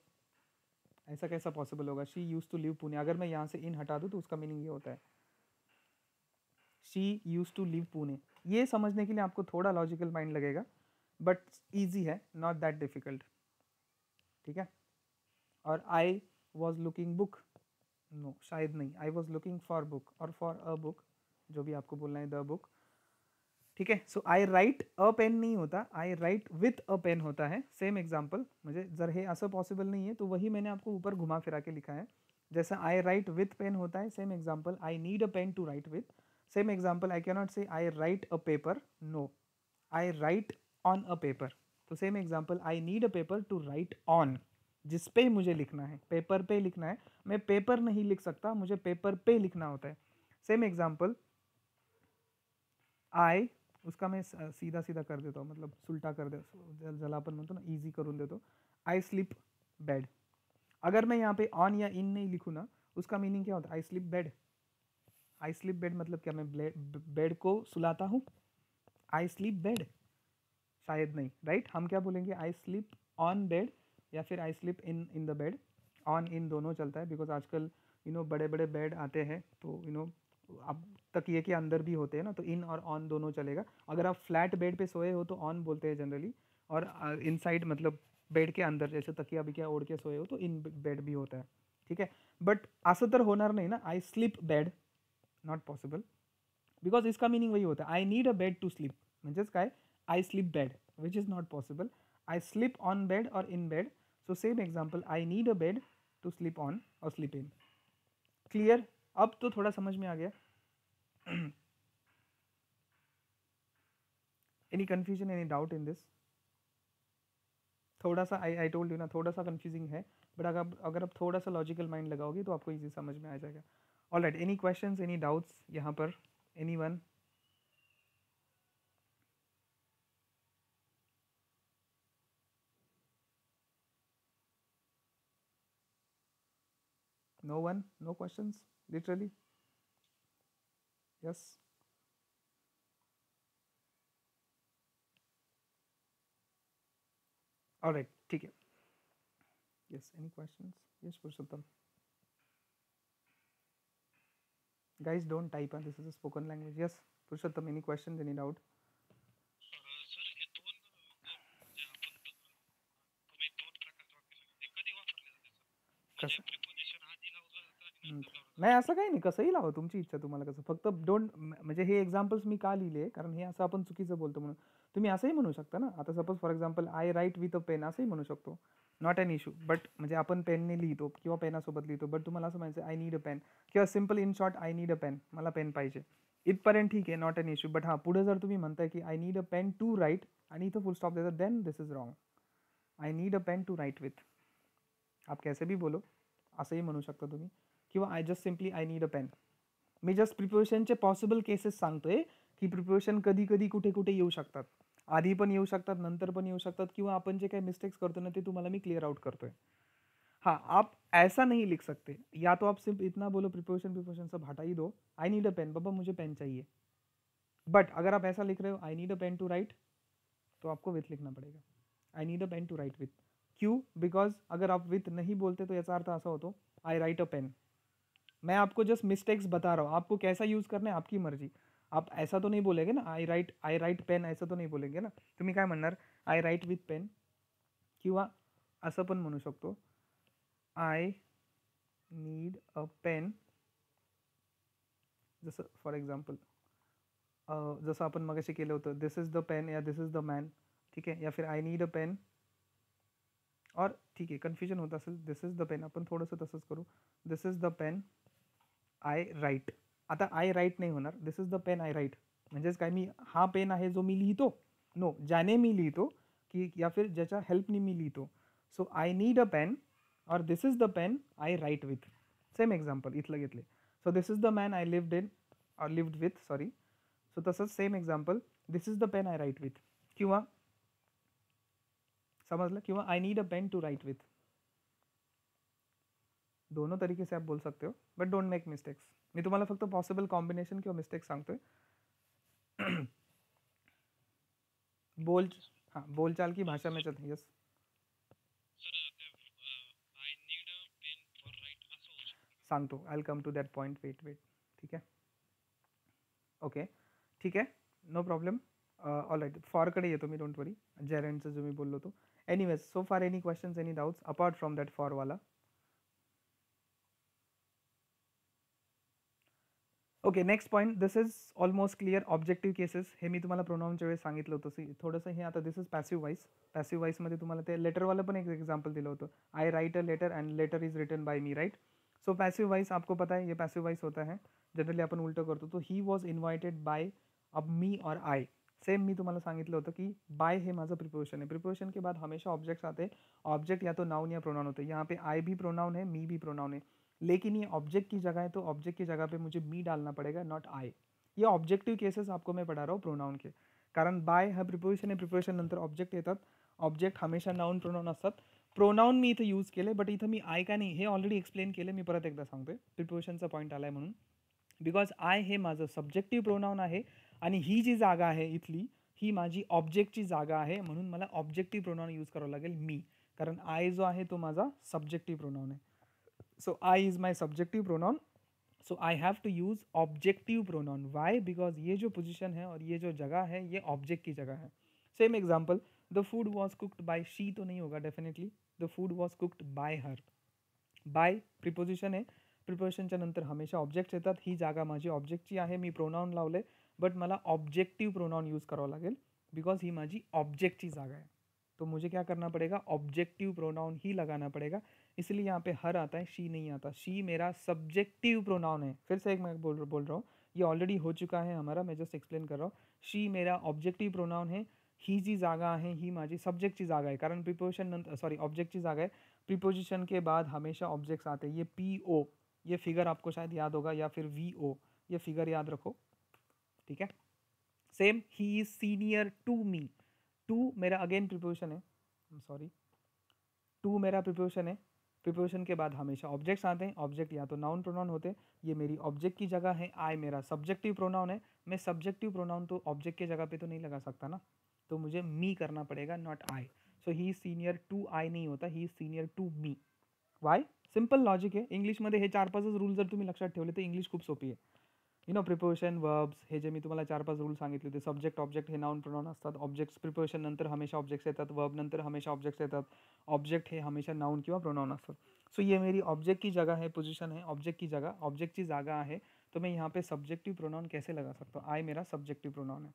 ऐसा कैसा पॉसिबल होगा, she use to live Pune. अगर मैं यहाँ से इन हटा दूँ तो उसका मीनिंग ये होता है she use to live Pune. ये समझने के लिए आपको थोड़ा लॉजिकल माइंड लगेगा, बट ईजी है, नॉट दैट डिफिकल्ट, ठीक है। और I was looking book, no शायद नहीं, I was looking for book और फॉर अ बुक, जो भी आपको बोलना है, द बुक, ठीक है। So I write a pen नहीं होता, I write with a pen होता है। सेम एग्जाम्पल, मुझे जर हे असं पॉसिबल नहीं है तो वही मैंने आपको ऊपर घुमा फिरा के लिखा है। जैसा आई राइट विथ पेन होता है, same example I need a pen to write with. Same example, I cannot say I write a paper, no, I write on a paper. तो same example, I need a paper to write on, जिस पे मुझे लिखना है, paper पे लिखना है, मैं पेपर नहीं लिख सकता, मुझे पेपर पे लिखना होता है। सेम एग्जाम्पल, आई, उसका मैं सीधा सीधा कर देता हूँ, मतलब सुलटा कर दे, जलापन म्हणतो ना, ईजी करून देतो, आई स्लीप बेड। अगर मैं यहाँ पे ऑन या इन नहीं लिखूँ ना, उसका मीनिंग क्या होता है, आई स्लीप बेड। आई स्लीप बेड मतलब क्या, मैं बेड को सुलाता हूँ, आई स्लीप बेड, शायद नहीं, राइट। हम क्या बोलेंगे, आई स्लीप ऑन बेड, या फिर I sleep in the bed. On in दोनों चलता है, बिकॉज आजकल बड़े बड़े बेड आते हैं, तो अब तकिए के अंदर भी होते हैं ना, तो इन और ऑन दोनों चलेगा। अगर आप फ्लैट बेड पे सोए हो तो ऑन बोलते हैं जनरली, और इनसाइड मतलब बेड के अंदर जैसे तकिया बिकिया ओढ़ के सोए हो तो इन बेड भी होता है, ठीक है। बट असं तर होणार नाही ना, I sleep bed, not possible, because इसका मीनिंग वही होता है, I need a bed to sleep, म्हणजेच काय, I sleep bed, which is not possible, I sleep on bed और in bed. So same example, I need a bed to sleep on और sleep in. Clear, अब तो थोड़ा समझ में आ गया। Any confusion, any doubt in this? थोड़ा सा आई टोल्ड यू ना, थोड़ा सा कंफ्यूजिंग है, बट अगर आप थोड़ा सा लॉजिकल माइंड लगाओगे तो आपको इजी समझ में आ जाएगा। All right, any questions, any doubts यहाँ पर, any one? No one? No questions? Literally? Yes? All right, ठीक है। Yes, any questions? Yes, Purushottam. Guys, don't type, huh? This is a spoken language. Yes, Purushottam, any questions, any doubt? Sir हे दोन म्हणजे आपण तुम्ही दोन प्रकारचे वाक्य सांगितले, कधी वापरले जाते सर, म्हणजे कसं? प्रिपोजिशन आधी लावलं जातं आणि नंतर लावलं जातं? नाही असं काही नाही, कसंही लावा, तुमची इच्छा, तुम्हाला कसं. फक्त डोंट, म्हणजे हे एक्झाम्पल्स मी का लिहिले कारण हे असं आपण चुकीचं बोलतो म्हणून. तुम्ही असंही म्हणू शकता ना, आता suppose for example I write with a pen असंही म्हणू शकतो, नॉट एन इश्यू. बट म्हणजे आपण पेनने लिहितो किंवा पेनासोबत लिहितो, बट तुम्हाला असं म्हणायचं आय नीड अ पेन, किंवा simple in short I need a pen, मला पेन पाहिजे, इथपर्यंत ठीक आहे, नॉट एन इश्यू. बट हां, पुढे जर तुम्ही म्हणताय की I need a pen to write आणि इथं फुल स्टॉप देतात, then this is wrong. I need a pen to write with, आप कैसे भी बोलो, असंही म्हणू शकता तुम्ही. किंवा I just simply I need a pen. मी जस्ट प्रिपोजिशनचे पॉसिबल केसेस सांगतोय की प्रिपोजिशन कधी कधी कुठे कुठे येऊ शकतात, आधी पण येऊ शकतात, नंतर पण येऊ शकतात, किंवा आपण जे काही मिस्टेक्स करतो ना ते तुम्हाला मी क्लियर आउट करतोय. हाँ, आप ऐसा नहीं लिख सकते, या तो आप सिर्फ इतना बोलो प्रिपोजिशन प्रिपोजिशन सब हटा ही दो, आई नीड अ पेन, बाबा मुझे पेन चाहिए. बट अगर आप ऐसा लिख रहे हो I need a pen to write, तो आपको विथ लिखना पड़ेगा. I need a pen to write with. क्यों? बिकॉज अगर आप विथ नहीं बोलते तो याचा अर्थ असा होतो आई राइट अ पेन. मैं आपको जस्ट मिस्टेक्स बता रहा हूँ, आपको कैसा यूज करना है आपकी मर्जी. आप ऐसा तो नहीं बोलेंगे ना आई राइट पेन, ऐसा तो नहीं बोलेंगे ना. तुम्ही काय म्हणणार, आय राईट विथ पेन, किंवा असं पण म्हणू शकतो आय नीड अ पेन. जसं फॉर एक्झाम्पल जसं आपण मगाशी केलं होतं, दिस इज द पेन या दिस इज द मॅन, ठीक आहे, या फिर आय नीड अ पेन. और ठीक आहे, कन्फ्युजन होत असेल, दिस इज द पेन, आपण थोडंसं तसंच करू, this is the pen I write. आता आय राईट नाही होणार, this is the pen I write. म्हणजेच काय, मी हा पेन आहे जो मी लिहितो, नो, ज्याने मी लिहितो, की या फिर ज्याच्या हेल्पनी मी लिहितो. So I need a pen और this is the pen I write with. Same example इथलं घेतले. So this is the man I lived in, और लिव्ड विथ, सॉरी. सो तसंच same example, this is the pen I write with, किंवा समझलं, किंवा I need a pen to write with. दोनों तरीके से आप बोल सकते हो, बट डोंट मेक मिस्टेक्स. मी तुम्हाला फक्त पॉसिबल कॉम्बिनेशन किंवा मिस्टेक्स सांगतोय. बोल, हां, बोलचाल की भाषा में चलते. Yes, sir I need a pen for write असं होऊ शकतं का? सांगतो, I will come to that point, wait wait. ठीक आहे, ओके, ठीक आहे, नो प्रॉब्लेम. ऑल राईट, फॉरकडे येतो मी, डोंट वरी, जेरेंटचं जो मी बोललो तो. Anyways, so far any questions, any doubts apart from that फॉरवाला. Okay, next point, this is almost clear. Objective cases, हे मी तुम्हाला प्रोनाऊनच्या वेळेस सांगितलं होतं. थोडंसं हे आता this is passive voice. Passive वॉइसमध्ये तुम्हाला ते लेटरवालं पण एक एक्झाम्पल दिलं होतं, I write a letter and letter is written by me, right. So passive voice आपको पता है, ये पैसिव वॉइस होता है, जनरली आपण उलटं करतो. तो ही वॉज इन्व्हायटेड बाय, अब मी और आय. सेम मी तुम्हाला सांगितलं होतं की बाय हे माझं प्रिपोजिशन है, प्रिपोजिशन के बाद हमेशा ऑब्जेक्ट्स आते हैं. ऑब्जेक्ट या तो नाउन या प्रोनाउन होते हैं. यहाँ पे आई भी प्रोनाउन है, मी भी प्रोनाउन है, लेकिन ये ऑब्जेक्ट की जगह है, तो ऑब्जेक्ट की जगह पे मुझे मी डालना पड़ेगा, नॉट आई. ये ऑब्जेक्टिव्ह केसेस आपको मैं पढ़ा रहा हूँ प्रोनाउन के. कारण बाय हा प्रिपोजिशन आहे, प्रिपोजिशन नंतर ऑब्जेक्ट येतात, ऑब्जेक्ट हमेशा नाउन प्रोनाउन असतात. प्रोनाउन मी इथं यूज केले, बट इथं मी आय का नाही हे ऑलरेडी एक्सप्लेन केलं, मी परत एकदा सांगतोय, प्रिपोजिशनचा पॉईंट आलाय म्हणून. बिकॉज आय हे माझं सब्जेक्टिव्ह प्रोनाउन आहे, आणि ही जी जागा आहे इथली, ही माझी ऑब्जेक्टची जागा आहे, म्हणून मला ऑब्जेक्टिव्ह प्रोनाउन यूज करावं लागेल मी, कारण आय जो आहे तो माझा सब्जेक्टिव्ह प्रोनाउन आहे. So I is my subjective pronoun. So I have to use objective pronoun. Why? Because ये जो position है और ये जो जगह है, ये object की जगह है. Same example, the food was cooked by she तो नहीं होगा definitely. The food was cooked by her. By preposition आहे, प्रिपोजिशनच्या नंतर हमेशा ऑब्जेक्ट्स येतात, ही जागा माझी ऑब्जेक्टची आहे, मी प्रोनाउन लावले, बट मला ऑब्जेक्टिव्ह प्रोनाउन यूज करावं लागेल, बिकॉज ही माझी ऑब्जेक्टची जागा है. तो मुझे क्या करना पड़ेगा, ऑब्जेक्टिव प्रोनाउन ही लगाना पड़ेगा. इसलिए यहाँ पे हर आता है, शी नहीं आता. शी मेरा सब्जेक्टिव प्रोनाउन है. फिर से एक मैं बोल रहा हूँ, ये ऑलरेडी हो चुका है हमारा, मैं जस्ट एक्सप्लेन कर रहा हूँ. शी मेरा ऑब्जेक्टिव प्रोनाउन है, ही जी जागा आहे ही माझी सब्जेक्टची जागा आहे, कारण प्रिपोजिशन नंतर, सॉरी, ऑब्जेक्टची जागा है. प्रिपोजिशन के बाद हमेशा ऑब्जेक्ट्स आते हैं. ये पी ओ, ये फिगर आपको शायद याद होगा, या फिर वी ओ, ये फिगर याद रखो, ठीक है. Same, he is senior to me. To मेरा अगेन प्रिपोजिशन है, सॉरी, टू मेरा प्रिपोजिशन है. प्रिपोजिशन के बाद हमेशा ऑब्जेक्ट्स आते हैं, ऑब्जेक्ट या तो नाउन प्रोनाउन होते हैं, ये मेरी ऑब्जेक्ट की जगह है. आई मेरा सब्जेक्टिव प्रोनाउन है, मैं सब्जेक्टिव प्रोनाउन तो ऑब्जेक्ट की जगह पे तो नहीं लगा सकता ना, तो मुझे मी करना पड़ेगा, not I. So he is senior to I नहीं होता, he is senior to me. Why? Simple logic आहे. इंग्लिशमध्ये हे 4-5च रूल जर तुम्ही लक्षात ठेवले तर इंग्लिश खूप सोपी आहे. यू नो, प्रिपोजिशन, वर्ब्स, हे जे मी तुम्हाला 4-5 रूल सांगितले होते, सब्जेक्ट ऑब्जेक्ट हे नाउन प्रोनाउन असतात, ऑब्जेक्ट्स प्रिपोजिशन नंतर हमेशा ऑब्जेक्ट्स येतात, वर्ब नंतर हमेशा ऑब्जेक्ट्स येतात, ऑब्जेक्ट हे हमेशा नाउन किंवा प्रोनाउन असतात. सो ये मेरी ऑब्जेक्ट की जगह है, पोजीशन है ऑब्जेक्ट की जगह, ऑब्जेक्ट की जगह है, तो मैं यहाँ पे सब्जेक्टिव प्रोनाउन कैसे लगा सकता हूँ? आई मेरा सब्जेक्टिव प्रोनाउन है।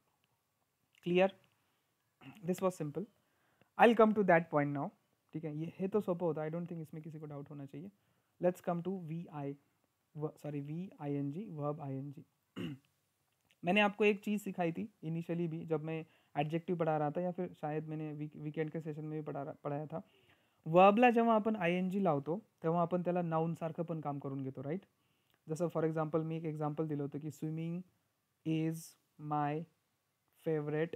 Clear? This was simple. I will come to that point now. ठीक है, ये तो सोपा होता है, आई डोंट थिंक इसमें किसी को डाउट होना चाहिए। Let's come to V I, sorry V I N G, verb I N G. मैंने आपको एक चीज़ सिखाई थी इनिशियली भी, जब मैं एडजेक्टिव पढ़ा रहा था, या फिर शायद मैंने वीकेंड के सेशन में भी पढ़ाया था। वर्बला जेव्हा आपण आय एन जी लावतो तेव्हा आपण त्याला नाऊन सारखं पण काम करून घेतो, राईट? जसं फॉर एक्झाम्पल मी एक एक्झाम्पल दिलं होतं की swimming is my favourite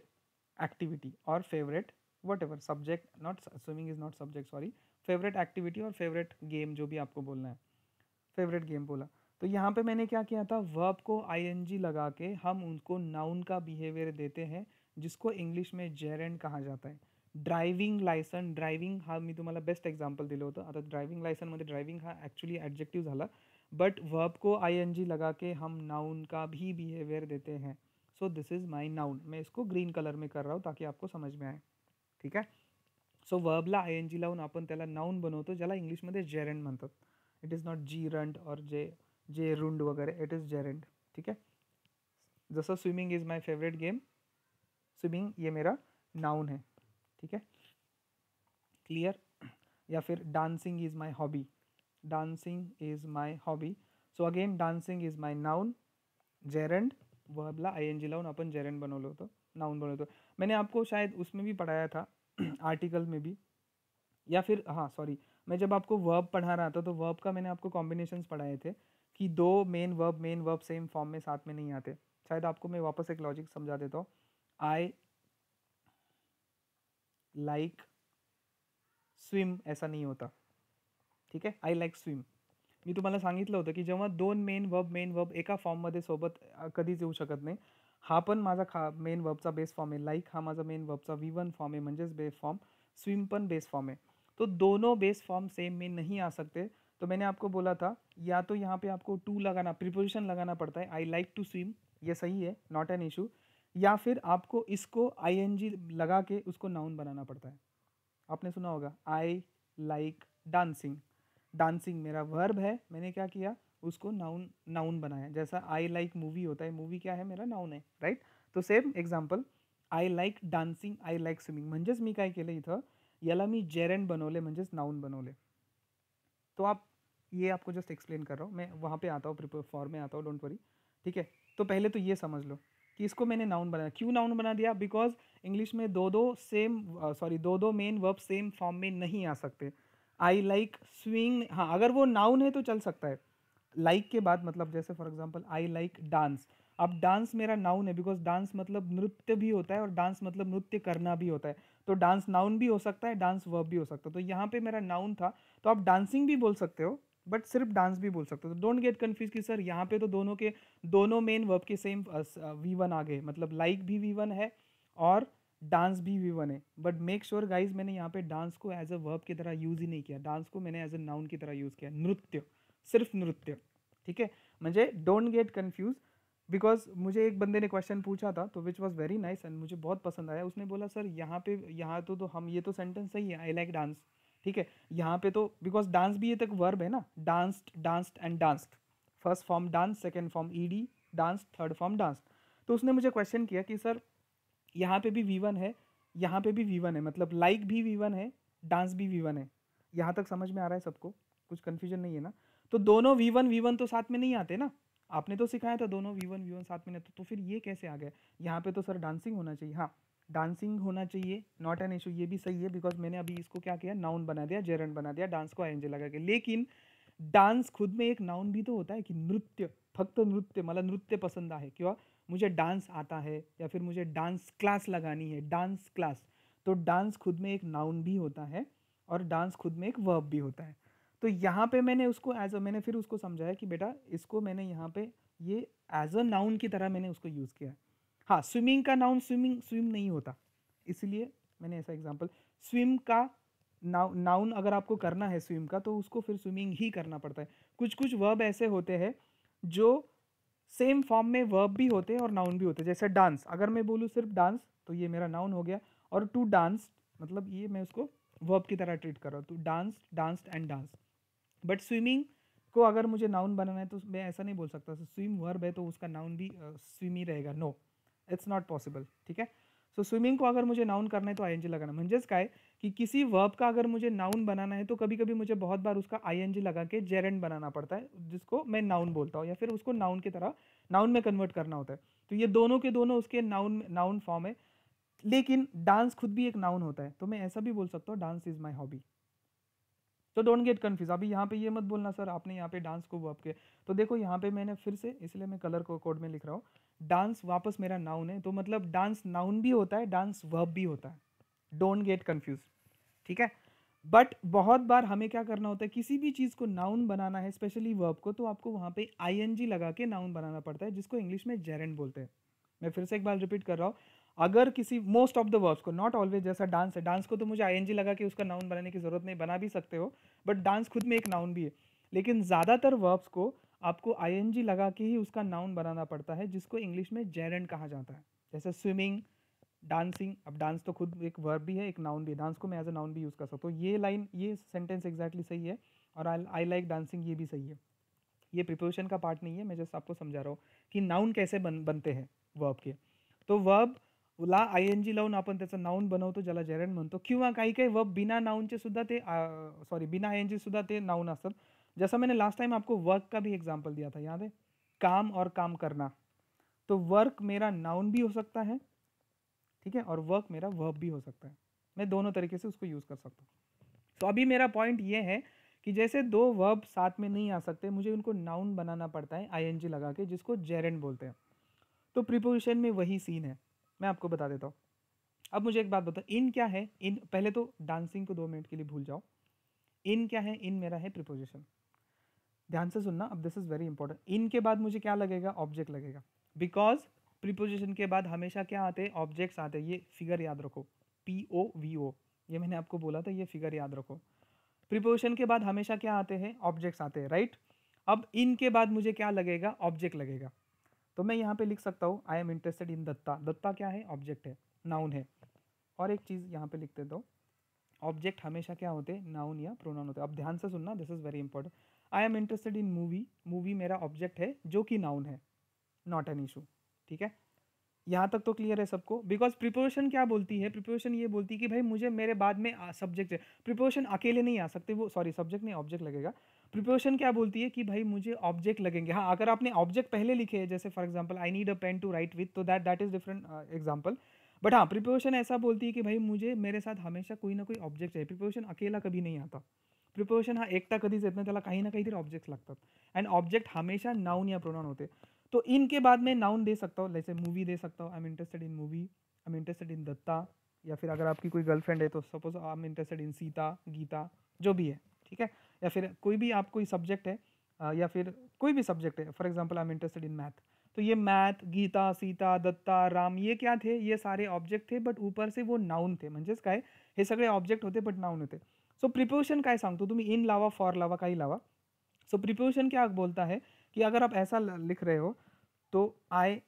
activity और favourite whatever subject, not swimming is not subject, sorry, favourite activity और फेवरेट गेम, जो भी आपको बोलना है, फेवरेट गेम बोला। तो यहाँ पे मैंने क्या किया था, वर्ब को आईएनजी लगा के हम उनको नाउन का बिहेवियर देते हैं, जिसको इंग्लिश में जेरेंड कहा जाता है। ड्रायव्हिंग लायसन, ड्रायव्हिंग हा मी तुम्हाला बेस्ट एक्झाम्पल दिलं होतं। आता ड्रायव्हिंग लायसनमध्ये ड्रायव्हिंग हा ॲक्च्युली ॲडजेक्टिव्ह झाला, बट वर्ब को आईएनजी लगा के हम नाउन का भी बिहेवियर देते हैं। सो दिस इज माई नाउन। मैं इसको ग्रीन कलर में कर रहा हूँ ताकि आपको समझ में आए, ठीक आहे? सो वर्बला आयएनजी लावून आपण त्याला नाउन बनवतो, ज्याला इंग्लिशमध्ये जेरेंड म्हणतात। इट इज़ नॉट जी रंड और जे रुंड वगैरह, इट इज़ जेरेंड, ठीक है? जैसा swimming is my favourite game, swimming ये मेरा नाउन है, ठीक है? क्लियर? या फिर dancing is my hobby, dancing is my hobby. So again dancing is my noun, gerund, वर्बला आयएनजी लावून आपण जेरेंड बनवलं होतं, नाउन बनवतो। मैंने आपको शायद उसमें भी पढ़ाया था आर्टिकल में भी, या फिर हाँ सॉरी, मैं जब आपको वर्ब पढ़ा रहा था तो वर्ब का मैंने आपको कॉम्बिनेशंस पढ़ाए थे कि दो मेन वर्ब सेम फॉर्म में साथ में नहीं आते। शायद आपको मैं वापस एक लॉजिक समझा देता हूँ। आई लाइक स्विम ऐसा नहीं होता, ठीक आहे? आई लाईक स्विम, मी तुम्हाला सांगितलं होतं की जेव्हा दोन मेन वर्ब एका फॉर्ममध्ये सोबत कधीच येऊ शकत नाही। हा पण माझा मेन वर्बचा बेस फॉर्म आहे, लाईक हा माझा मेन वर्बचा V1 फॉर्म है, म्हणजेच बेस फॉर्म, स्विम पण बेस फॉर्म है। तो दोनों बेस फॉर्म सेम में नहीं आ सकते। तो मैंने आपको बोला था या तो यहाँ पे आपको टू लगाना, प्रीपोजिशन लगाना पड़ता है, आई लाइक टू स्विम, ये सही है, नॉट एन इशू, या फिर आपको इसको आईएनजी लगा के उसको नाउन बनाना पड़ता है। आपने सुना होगा आई लाइक डांसिंग, डांसिंग मेरा वर्ब है, मैंने क्या किया, उसको नाउन नाउन बनाया। जैसा आई लाइक मूवी होता है, मूवी क्या है, मेरा नाउन है, राईट? तो सेम एक्झाम्पल, आई लाईक डान्सिंग, आई लाईक स्विमिंग, म्हणजेच मी काय केलं इथं, याला मी जेरेंड बनवले, म्हणजेच नाउन बनवले। तो आप ये आपको जस्ट एक्सप्लेन कर रहा हूँ, मैं वहाँ पे आता हूँ, प्रिपेयर फॉर में आता हूँ, डोंट वरी, ठीक है? तो पहले तो ये समझ लो कि इसको मैंने नाउन बनाया। क्यों नाउन बना दिया? बिकॉज इंग्लिश में दो मेन वर्ब सेम फॉर्म में नहीं आ सकते। आई लाइक स्विंग, हाँ अगर वो नाउन है तो चल सकता है। लाइक के बाद मतलब जैसे for example I like dance, अब डांस मेरा नाउन है बिकॉज डांस मतलब नृत्य भी होता है और डांस मतलब नृत्य करना भी होता है। तो डांस नाउन भी हो सकता है, डांस वर्ब भी हो सकता है। तो यहाँ पे मेरा नाउन था, तो आप डांसिंग भी बोल सकते हो, बट सिर्फ डांस भी बोल सकते हो। तो डोंट गेट कन्फ्यूज कि सर यहाँ पे तो दोनों मेन वर्ब के सेम V1 आ गए, मतलब लाइक भी V1 है और डांस भी V1 है। बट मेक श्योर गाइज, मैंने यहाँ पे डांस को एज अ वर्ब की तरह यूज ही नहीं किया, डांस को मैंने एज अ नाउन की तरह यूज किया, नृत्य, सिर्फ नृत्य, ठीक है? म्हणजे डोंट गेट कन्फ्यूज, बिकॉज मुझे एक बंदे ने क्वेश्चन पूछा था तो which was very nice and मुझे बहुत पसंद आया। उसने बोला सर यहाँ तो हम ये तो सेंटेंस सही है, आई लाइक डांस, ठीक है? यहाँ पे तो बिकॉज डांस भी ये तक वर्ब है ना, danced, danced and danced, first form dance, second form ED dance, third form dance. तो उसने मुझे क्वेश्चन किया कि सर यहाँ पे भी V1 है, यहाँ पे भी V1 है, मतलब लाइक भी V1 है, डांस भी V1 है। यहाँ तक समझ में आ रहा है सबको? कुछ कन्फ्यूजन नहीं है ना? तो दोनों V1 तो साथ में नहीं आते ना, आपने तो सिखाया था दोनों V1 साथ में नहीं, तो फिर ये कैसे आ गया? यहाँ पे तो सर डांसिंग होना चाहिए, हाँ डांसिंग होना चाहिए, नॉट एन इशू, ये भी सही है, बिकॉज मैंने अभी इसको क्या किया, नाउन बना दिया, जेरेंड बना दिया, डांस को आयएनजी लगा के। लेकिन डांस खुद में एक नाउन भी तो होता है कि नृत्य, फक्त नृत्य, मला नृत्य पसंद आहे किंवा मुझे डांस आता है या फिर मुझे डांस क्लास लगानी है, डांस क्लास, तो डांस खुद में एक नाउन भी होता है और डांस खुद में एक वर्ब भी होता है। तो यहाँ पे मैंने उसको मैंने फिर उसको समझाया कि बेटा इसको मैंने यहाँ पे ये एज अ नाउन की तरह मैंने उसको यूज़ किया है। हाँ, स्विमिंग का नाउन स्विम नहीं होता, इसलिए मैंने ऐसा एग्जाम्पल, स्विम का नाउन अगर आपको करना है स्विम का तो उसको फिर स्विमिंग ही करना पड़ता है। कुछ कुछ वर्ब ऐसे होते हैं जो सेम फॉर्म में वर्ब भी होते हैं और नाउन भी होते हैं। जैसे डांस, अगर मैं बोलूँ सिर्फ डांस तो ये मेरा नाउन हो गया, और टू डांस मतलब ये मैं उसको वर्ब की तरह ट्रीट कर रहा हूँ, to dance, danced and dance. But swimming को अगर मुझे नाउन बनाना है तो मैं ऐसा नहीं बोल सकता स्विम वर्ब है तो उसका नाउन भी स्विम ही रहेगा, नो, इट्स नॉट पॉसिबल, ठीक है। सो स्विमिंग को अगर मुझे नाउन करना है तो आईएनजी लगाना, म्हणजेच काय कि किसी वर्ब का अगर मुझे नाउन बनाना है तो कभी कभी मुझे बहुत बार उसका आईएनजी लगा के जेरेंड बनाना पड़ता है, जिसको मैं नाउन बोलता हूँ, या फिर उसको नाउन की तरह नाउन में कन्वर्ट करना होता है। तो ये दोनों के दोनों उसके नाउन फॉर्म है। लेकिन डांस खुद भी एक नाउन होता है, तो मैं ऐसा भी बोल सकता हूँ डांस इज माई हॉबी। तो डोंट गेट कन्फ्यूज, अभी यहाँ पे ये मत बोलना सर आपने यहाँ पे डांस को वर्ब के, तो देखो यहाँ पे मैंने फिर से, इसलिए मैं कलर को कोड में लिख रहा हूँ, डांस वापस मेरा नाउन है, तो मतलब डांस नाउन भी होता है, डांस वर्ब भी होता है, डोंट गेट कन्फ्यूज, ठीक है। बट बहुत बार हमें क्या करना होता है, किसी भी चीज़ को नाउन बनाना है, स्पेशली वर्ब को, तो आपको वहाँ पे आईएनजी लगा के नाउन बनाना पड़ता है, जिसको इंग्लिश में जेरेंड बोलते हैं। मैं फिर से एक बार रिपीट कर रहा हूँ, अगर किसी मोस्ट ऑफ द वर्ब्स को, नॉट ऑलवेज, जैसा डांस है, डांस को तो मुझे आईएनजी लगा के उसका नाउन बनाने की जरूरत नहीं, बना भी सकते हो, बट डांस खुद में एक नाउन भी है। लेकिन ज़्यादातर वर्ब्स को आपको आईएनजी लगा के ही उसका नाउन बनाना पड़ता है, जिसको इंग्लिश में जेरेंड कहा जाता है। जैसे स्विमिंग, डांसिंग, अब डांस तो खुद एक वर्ब भी है, एक नाउन भी है, डांस को मैं एज अ नाउन भी यूज़ कर सकता हूँ। ये लाइन, ये सेंटेंस एग्जैक्टली सही है, और आई लाइक डांसिंग ये भी सही है। ये प्रिपोजिशन का पार्ट नहीं है, मैं जस्ट आपको समझा रहा हूँ की नाउन कैसे बनते हैं वर्ब के। तो वर्ब ला आयएनजी लावून आपण त्याचं नाउन बनवतो, ज्याला जेरेंड म्हणतो, किंवा काही काही वर्ब बिना नाउनचे सुद्धा ते सॉरी बिना आयएनजी सुद्धा ते नाउन असतात। जैसा मैंने लास्ट टाइम आपको वर्क का भी एग्जांपल दिया था, याद है, काम और काम करना, तो वर्क मेरा नाउन भी हो सकता है, ठीक है, और वर्क मेरा वर्ब भी हो सकता है, मैं दोनों तरीके से उसको यूज़ कर सकता हूँ। तो अभी मेरा पॉइंट ये है कि जैसे दो वर्ब साथ में नहीं आ सकते, मुझे उनको नाउन बनाना पड़ता है आईएनजी लगा के, जिसको जेरेंड बोलते हैं। तो प्रीपोजिशन में वही सीन है, मैं आपको बता देता हूँ। अब मुझे एक बात बताओ, इन क्या है? इन, पहले तो डांसिंग को 2 मिनट के लिए भूल जाओ। इन क्या है? इन मेरा है प्रीपोजिशन। ध्यान से सुनना, अब दिस इज वेरी इंपॉर्टेंट। इन के बाद मुझे क्या लगेगा? ऑब्जेक्ट लगेगा, बिकॉज प्रीपोजिशन के बाद हमेशा क्या आते हैं? ऑब्जेक्ट्स आते हैं। ये फिगर याद रखो, POVO, ये मैंने आपको बोला था, ये फिगर याद रखो। प्रीपोजिशन के बाद हमेशा क्या आते हैं? ऑब्जेक्ट्स आते हैं, राइट। अब इन के बाद मुझे क्या लगेगा? ऑब्जेक्ट लगेगा। तो मैं यहाँ पे लिख सकता हूँ I am interested in data. Data क्या है? ऑब्जेक्ट है, नाउन है। और एक चीज़ यहाँ पे लिखते दो, ऑब्जेक्ट हमेशा क्या होते हैं? नाउन या प्रोनाउन होते हैं। अब ध्यान से सुनना, this is very important. I am interested in movie, movie मेरा ऑब्जेक्ट है जो कि नाउन है, नॉट एन इशू, ठीक है। यहाँ तक तो क्लियर है सबको? बिकॉज प्रिपोजिशन क्या बोलती है? प्रिपोजिशन ये बोलती है कि भाई मुझे मेरे बाद में सब्जेक्ट है। प्रिपोजिशन अकेले नहीं आ सकते, वो सॉरी सब्जेक्ट नहीं, ऑब्जेक्ट लगेगा। प्रिपोजिशन क्या बोलती है कि भाई मुझे ऑब्जेक्ट लगेंगे। हाँ, अगर आपने ऑब्जेक्ट पहले लिखे हैं, जैसे for example I need a pen to write with, तो that is different example. But हाँ, प्रिपोजिशन ऐसा बोलती है कि भाई मुझे मेरे साथ हमेशा कोई ना कोई ऑब्जेक्ट है। प्रिपोजिशन अकेला कभी नहीं आता। प्रिपोजिशन हा एकटा कधीच येत नाही, त्याला काही ना काहीतरी ऑब्जेक्ट लागतात, अँड ऑब्जेक्ट हमेशा नाउन या प्रोनाउन होते। तो इनके बाद मैं नाउन दे सकता हूँ, जैसे मूवी दे सकता हूँ, I am interested in movie, I am interested in data, या फिर अगर आपकी कोई गर्लफ्रेंड है तो suppose I am interested in Sita, Gita, जो भी है, ठीक है। या फिर कोई भी आप कोई सब्जेक्ट है, या फिर कोई भी सब्जेक्ट है, for example I am interested in math, तो ये मैथ, गीता, सीता, दत्ता, राम, ये क्या थे? ये सारे ऑब्जेक्ट थे, बट ऊपर से वो नाउन थे। म्हणजेच काय, हे सगळे ऑब्जेक्ट होते बट नाउन होते। सो प्रिपोजिशन काय सांगतो? तुम्ही इन लावा, फॉर लावा, काही लावा। सो प्रिपोजिशन क्या बोलता है कि अगर आप ऐसा लिख रहे हो, तो आई,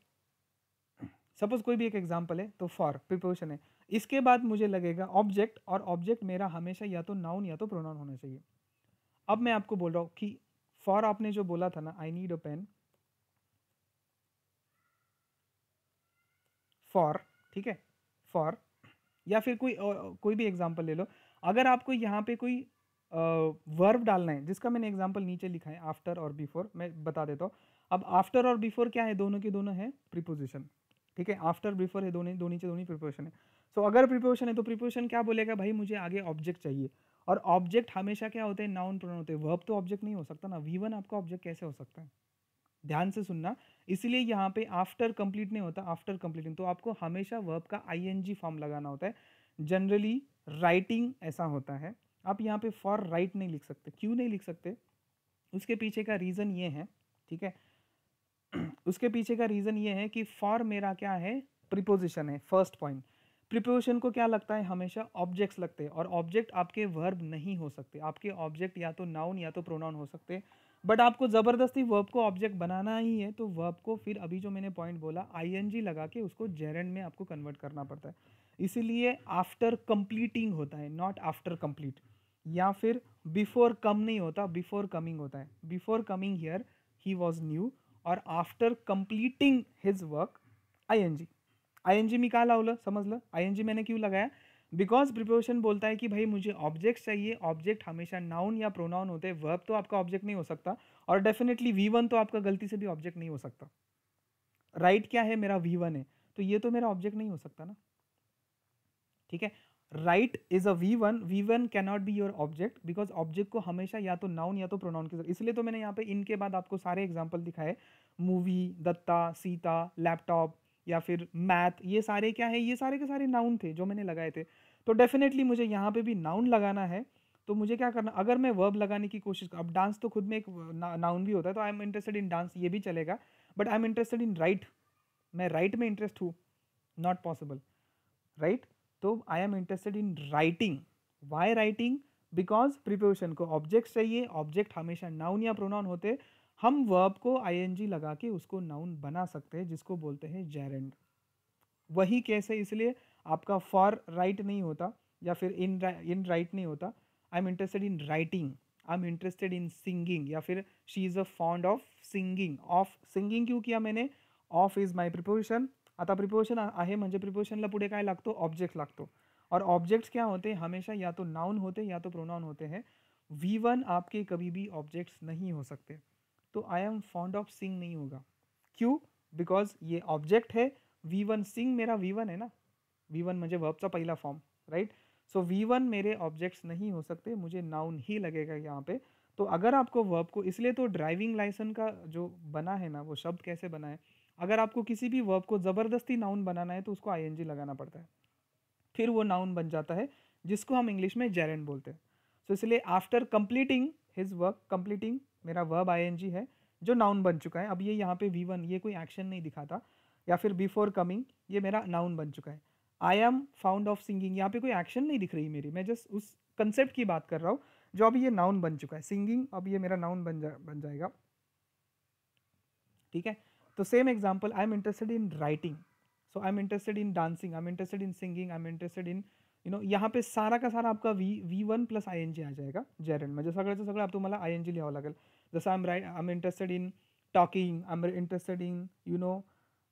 सपोज कोई भी एक एग्जाम्पल है, तो फॉर प्रिपोजिशन है, इसके बाद मुझे लगेगा ऑब्जेक्ट, और ऑब्जेक्ट मेरा हमेशा या तो नाउन या तो प्रोनाउन होना चाहिए। अब मैं आपको बोल रहा हूँ कि फॉर आपने जो बोला था ना, I need a pen, for, ठीक है, फॉर, या फिर कोई भी एग्जाम्पल ले लो। अगर आपको यहाँ पे कोई वर्ब डालना है, जिसका मैंने एग्जाम्पल नीचे लिखा है, आफ्टर और बिफोर, मैं बता देता हूँ। अब आफ्टर और बिफोर क्या है? दोनों के दोनों है प्रीपोजिशन, ठीक है। आफ्टर बिफोर है, दोनों दोनों से दोनों प्रीपोजिशन है। सो अगर प्रीपोजिशन है तो प्रीपोजिशन क्या बोलेगा? भाई मुझे आगे ऑब्जेक्ट चाहिए, और ऑब्जेक्ट हमेशा क्या होते हैं? नाउन प्रोनाउन होते हैं। वर्ब तो ऑब्जेक्ट नहीं हो सकता ना, V1 आपका ऑब्जेक्ट कैसे हो सकता है? ध्यान से सुनना, इसलिए यहाँ पे आफ्टर कंप्लीट नहीं होता, आफ्टर कंप्लीटिंग, तो आपको हमेशा वर्ब का आईएनजी फॉर्म लगाना होता है। जनरली राइटिंग ऐसा होता है। आप यहाँ पे फॉर राइट नहीं लिख सकते। क्यों नहीं लिख सकते? उसके पीछे का रीज़न ये है, ठीक है, उसके पीछे का रीज़न ये है कि फॉर मेरा क्या है? प्रीपोजिशन है, फर्स्ट पॉइंट। प्रीपोजिशन को क्या लगता है? हमेशा ऑब्जेक्ट्स लगते हैं, और ऑब्जेक्ट आपके वर्ब नहीं हो सकते। आपके ऑब्जेक्ट या तो नाउन या तो प्रोनाउन हो सकते हैं, बट आपको ज़बरदस्ती वर्ब को ऑब्जेक्ट बनाना ही है, तो वर्ब को फिर अभी जो मैंने पॉइंट बोला, आईएनजी लगा के उसको जेरेंड में आपको कन्वर्ट करना पड़ता है। इसीलिए आफ्टर कंप्लीटिंग होता है, नॉट आफ्टर कंप्लीट। या फिर बिफोर कम नहीं होता, बिफोर कमिंग होता है. Before coming here he was new, और after completing his work ING. ING मी का लावलं समजलं. आयएनजी मैंने क्यों लगाया? बिकॉज प्रिपोजिशन बोलता है कि भाई मुझे ऑब्जेक्ट चाहिए. ऑब्जेक्ट हमेशा नाउन या प्रोनाउन होते हैं. वर्ब तो आपका ऑब्जेक्ट नहीं हो सकता, और डेफिनेटली V1 तो आपका गलती से भी ऑब्जेक्ट नहीं हो सकता. राइट क्या है? मेरा V1 है, तो ये तो मेरा ऑब्जेक्ट नहीं हो सकता ना. ठीक है. Right is a V1. V1 cannot be your object, because object को हमेशा या तो नाउन या तो प्रोनाउन की जरूरत. इसलिए तो मैंने यहाँ पे इनके बाद आपको सारे एग्जाम्पल दिखाए. मूवी, दत्ता, सीता, लैपटॉप, या फिर मैथ, ये सारे क्या है? ये सारे के सारे नाउन थे जो मैंने लगाए थे. तो डेफिनेटली मुझे यहाँ पे भी नाउन लगाना है. तो मुझे क्या करना? अगर मैं वर्ब लगाने की कोशिश अब डांस तो खुद में एक नाउन भी होता है, तो I am interested in dance, ये भी चलेगा. But I am interested in write. मैं राइट में इंटरेस्ट हूँ, नॉट पॉसिबल. राइट. तो I am interested in writing. Why writing? Because preposition को ऑब्जेक्ट चाहिए. ऑब्जेक्ट हमेशा नाउन या प्रोनाउन होते. हम वर्ब को आईएनजी लगा के उसको नाउन बना सकते हैं, जिसको बोलते हैं जेरेंड. वही कैसे? इसलिए आपका फॉर राइट नहीं होता, या फिर इन राइट नहीं होता. आई am interested in writing, I am interested in singing, या फिर she is a fond of singing. Of singing क्यों किया मैंने? Of is my preposition. आता प्रिपोजिशन आहे म्हणजे प्रिपोजिशनला पुढे काय लागतो? ऑब्जेक्ट लागतो. और ऑब्जेक्ट्स क्या होते हैं? हमेशा या तो नाउन होते हैं या तो प्रोनाउन होते हैं. V1 आपके कभी भी ऑब्जेक्ट्स नहीं हो सकते. तो आई एम फॉन्ड ऑफ सिंग नहीं होगा. क्यों? बिकॉज ये ऑब्जेक्ट है. V1 सिंग मेरा V1 है ना. V1 म्हणजे वर्बचा पहिला फॉर्म. राइट. सो V1 मेरे ऑब्जेक्ट्स नहीं हो सकते, मुझे नाउन ही लगेगा यहाँ पे. तो अगर आपको वर्ब को, इसलिए तो ड्राइविंग लाइसेंस का जो बना है ना, वो शब्द कैसे बना है? अगर आपको किसी भी वर्ब को ज़बरदस्ती नाउन बनाना है तो उसको आईएनजी लगाना पड़ता है, फिर वो नाउन बन जाता है, जिसको हम इंग्लिश में जेरेंड बोलते हैं. सो इसलिए after completing his work, completing मेरा वर्ब आईएनजी है जो नाउन बन चुका है. अब ये यहाँ पे V1 ये कोई एक्शन नहीं दिखाता, या फिर बिफोर कमिंग ये मेरा नाउन बन चुका है. I M found of singing, यहाँ पे कोई एक्शन नहीं दिख रही मेरी, मैं जस्ट उस कंसेप्ट की बात कर रहा हूँ जो अभी ये नाउन बन चुका है. सिंगिंग अब ये मेरा नाउन बन जाएगा. ठीक है. तो same example, I am interested in writing, so I am interested in dancing, I am interested in singing, I am interested in यहाँ पे सारा का सारा आपका V1 प्लस आयएनजी आ जाएगा जेरेंड. म्हणजे सगळ्याचं सगळं तुम्हाला आयएनजी लिहावं लागेल. जसं I am interested in talking, I am interested in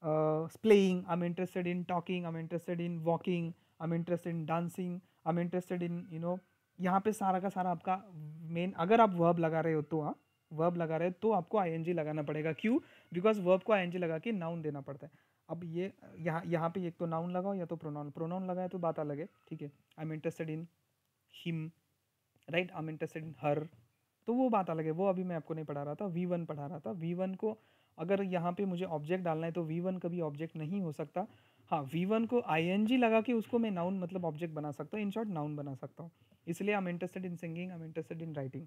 playing, I am interested in talking, I am interested in walking, I am interested in dancing, I am interested in यहाँ पे सारा का सारा आपका मेन, अगर आप वर्ब लगा रहे हो तो, हाँ वर्ब लगा रहे हो तो आपको आईएनजी लगाना पड़ेगा. क्यों? बिकॉज वर्ब को आईएनजी लगा के नाउन देना पड़ता है. अब ये यहाँ पे एक तो नाउन लगाओ या तो प्रोनाउन. प्रोनाउन लगाए तो बात अलग है. ठीक है. I am interested in him, right. I am interested in her, तो वो बात अलग है. वो अभी मैं आपको नहीं पढ़ा रहा था, V1 पढ़ा रहा था. V1 को अगर यहाँ पे मुझे ऑब्जेक्ट डालना है तो V1 कभी ऑब्जेक्ट नहीं हो सकता. हाँ, V1 को आईएनजी लगा के उसको मैं नाउन मतलब ऑब्जेक्ट बना सकता हूँ. इन शॉर्ट नाउन बना सकता हूँ. इसलिए I am interested in singing, I am interested in writing.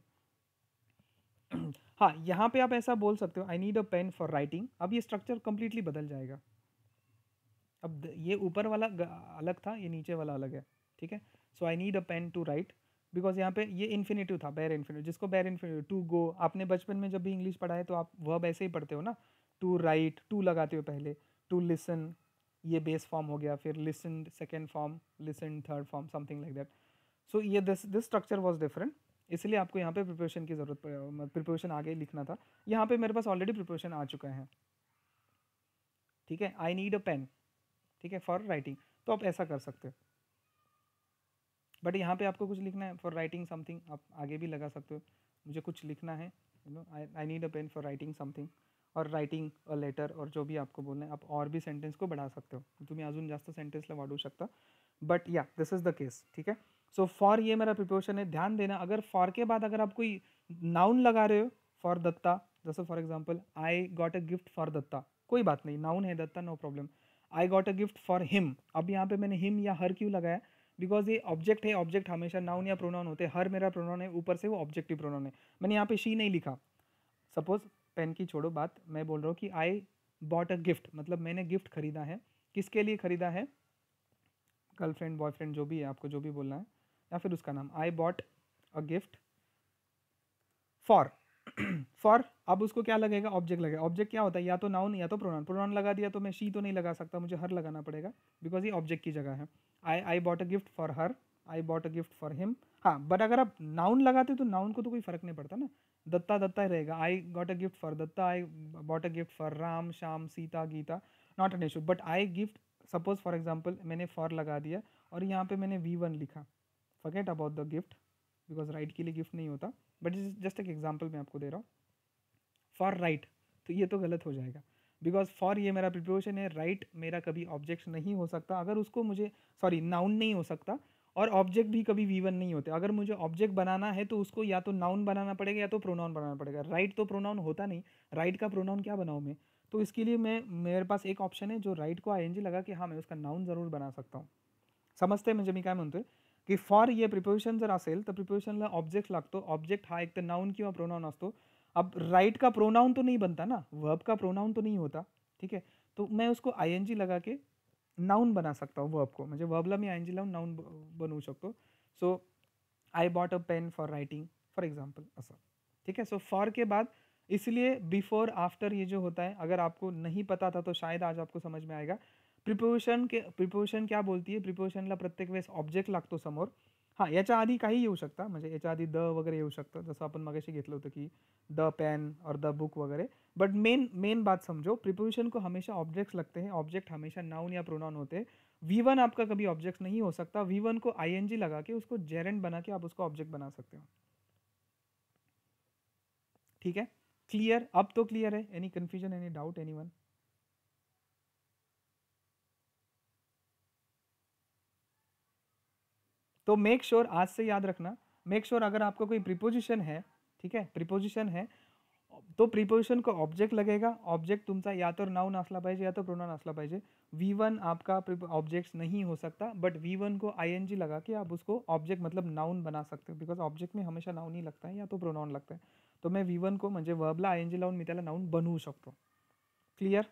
हाँ, यहाँ पे आप ऐसा बोल सकते हो, I need a pen for writing. अब ये स्ट्रक्चर कंप्लीटली बदल जाएगा. अब ये ऊपर वाला अलग था, ये नीचे वाला अलग है. ठीक है. So I need a pen to write, because यहाँ पे ये इन्फिनेटिव था, बेर इन्फिनेटिव, जिसको बेर इन्फिनेटिव. टू गो, आपने बचपन में जब भी इंग्लिश पढ़ा है तो आप वर्ब ऐसे ही पढ़ते हो ना. टू राइट, टू लगाते हो पहले. टू लिसन, ये बेस फॉर्म हो गया. फिर listen second form, listen third form, something like that. So ये दिस स्ट्रक्चर वॉज डिफरेंट. इसलिए आपको यहाँ पे प्रिपरेशन की जरूरत पड़े, प्रिपरेशन आगे लिखना था. यहाँ पे मेरे पास ऑलरेडी प्रिपरेशन आ चुका है. ठीक है. आई नीड अ पेन, ठीक है, फॉर राइटिंग. तो आप ऐसा कर सकते हो. बट यहाँ पे आपको कुछ लिखना है फॉर राइटिंग समथिंग, आप आगे भी लगा सकते हो. मुझे कुछ लिखना है, I need a pen for writing something, और राइटिंग अ लेटर, और जो भी आपको बोलना है. आप और भी सेंटेन्स को बढ़ा सकते हो, तुम्ही अजून जास्त सेंटेन्सला वाढवू शकता. बट या दिस इज द केस. ठीक है. सो फॉर ये मेरा प्रिपोजिशन है. ध्यान देना, अगर फॉर के बाद अगर आप कोई नाउन लगा रहे हो, फॉर दत्ता, जैसे for example I got a gift for Datta, कोई बात नहीं, नाउन है Datta, no problem. I got a gift for him, अब यहाँ पे मैंने हिम या हर क्यों लगाया? बिकॉज ये ऑब्जेक्ट है. ऑब्जेक्ट हमेशा नाउन या प्रोनाउन होते हैं. हर मेरा प्रोनाउन है, ऊपर से वो ऑब्जेक्टिव प्रोनाउन है. मैंने यहाँ पे शी नहीं लिखा. सपोज पेन की छोड़ो बात, मैं बोल रहा हूँ कि आई बॉट अ गिफ्ट, मतलब मैंने गिफ्ट खरीदा है. किसके लिए खरीदा है? गर्लफ्रेंड, बॉयफ्रेंड, जो भी है, आपको जो भी बोलना है, या फिर उसका नाम. आई bought a gift for. For, अब उसको क्या लगेगा? ऑब्जेक्ट लगेगा. ऑब्जेक्ट क्या होता है? या तो नाउन या तो प्रोनाउन. प्रोनाउन लगा दिया तो मैं शी तो नहीं लगा सकता, मुझे हर लगाना पड़ेगा, बिकॉज ये ऑब्जेक्ट की जगह है. आई bought a gift for her, I bought a gift for him. हाँ, बट अगर आप नाउन लगाते तो नाउन को तो कोई फर्क नहीं पड़ता ना, दत्ता दत्ता ही रहेगा। I got a gift for Datta, I bought a gift for Ram, Shyam, Sita, Gita, not an issue. But I gift, suppose for example मैंने फॉर लगा दिया और यहाँ पे मैंने V1 लिखा, forget about the gift because right के लिए गिफ्ट नहीं होता, बट जस्ट एक एग्जाम्पल मैं आपको दे रहा हूँ। फॉर राइट, तो ये तो गलत हो जाएगा बिकॉज फॉर ये मेरा प्रिपोजिशन है, राइट मेरा कभी ऑब्जेक्ट नहीं हो सकता अगर उसको मुझे, सॉरी नाउन नहीं हो सकता, और ऑब्जेक्ट भी कभी V1 नहीं होते। अगर मुझे ऑब्जेक्ट बनाना है तो उसको या तो नाउन बनाना पड़ेगा या तो प्रोनाउन बनाना पड़ेगा। राइट तो प्रोनाउन होता नहीं, राइट का प्रोनाउन क्या बनाऊँ मैं? तो इसके लिए मेरे पास एक ऑप्शन है जो राइट को ING लगा के हाँ मैं उसका नाउन जरूर बना सकता हूँ। समजते म्हणजे मी काय म्हणतोय की फॉर ये प्रिपोजिशन जर असेल तर प्रिपोजिशनला ऑब्जेक्ट लागतो, ऑब्जेक्ट हा एक तर नाउन किंवा प्रोनाउन असतो। अब राइट का प्रोनाउन तो नहीं बनता ना, वर्ब का प्रोनाउन तो नहीं होता, ठीक है, तो मैं उसको ING लगा के नाउन बना सकता हूँ वर्ब को, म्हणजे वर्बला मी ING लावून नाउन बनवू शकतो। So I bought a pen for writing for example, असं, ठीक है। सो फॉर के बाद, इसलिए बिफोर आफ्टर ये जो होता है, अगर आपको नहीं पता था तो शायद आज आपको समझ में आएगा। प्रिपोजिशन क्या बोलती आहे, प्रिपोजिशनला प्रत्येक वेळेस ऑब्जेक्ट लागतो समोर। हां, याच्या आधी काही येऊ शकता, म्हणजे याच्या आधी द वगैरे येऊ शकतं, जसं आपण मगाशी घेतलं होतं की द पेन और द बुक वगैरह। बट मेन मेन बात समझो, प्रिपोजिशन को हमेशा ऑब्जेक्ट्स लगते हैं, ऑब्जेक्ट हमेशा नाउन या प्रोनाउन होते हैं। V1 आपका कभी ऑब्जेक्ट नहीं हो सकता, V1 को ING लगा के उसको जेरेंट बना के आप उसको ऑब्जेक्ट बना सकते हो, ठीक है। क्लियर, अब तो क्लियर है? Any confusion, any doubt, anyone? तो मेक श्योर, आज से याद रखना, मेक श्योर अगर आपका कोई प्रीपोजिशन है, ठीक है, प्रीपोजिशन है, तो प्रीपोजिशन को ऑब्जेक्ट लगेगा, ऑब्जेक्ट तुमचा या तो नाउन असला पाहिजे या तो प्रोनाउन असला पाहिजे। V1 आपका ऑब्जेक्ट नहीं हो सकता, बट V1 को ING लगा के आप उसको ऑब्जेक्ट मतलब नाउन बना सकते हो, बिकॉज ऑब्जेक्ट में हमेशा नाउन ही लगता है या तो प्रोनाउन लगता है। तो मैं V1 को म्हणजे वर्बला ING लावून मी त्याला नाउन बनवू शकतो। क्लियर?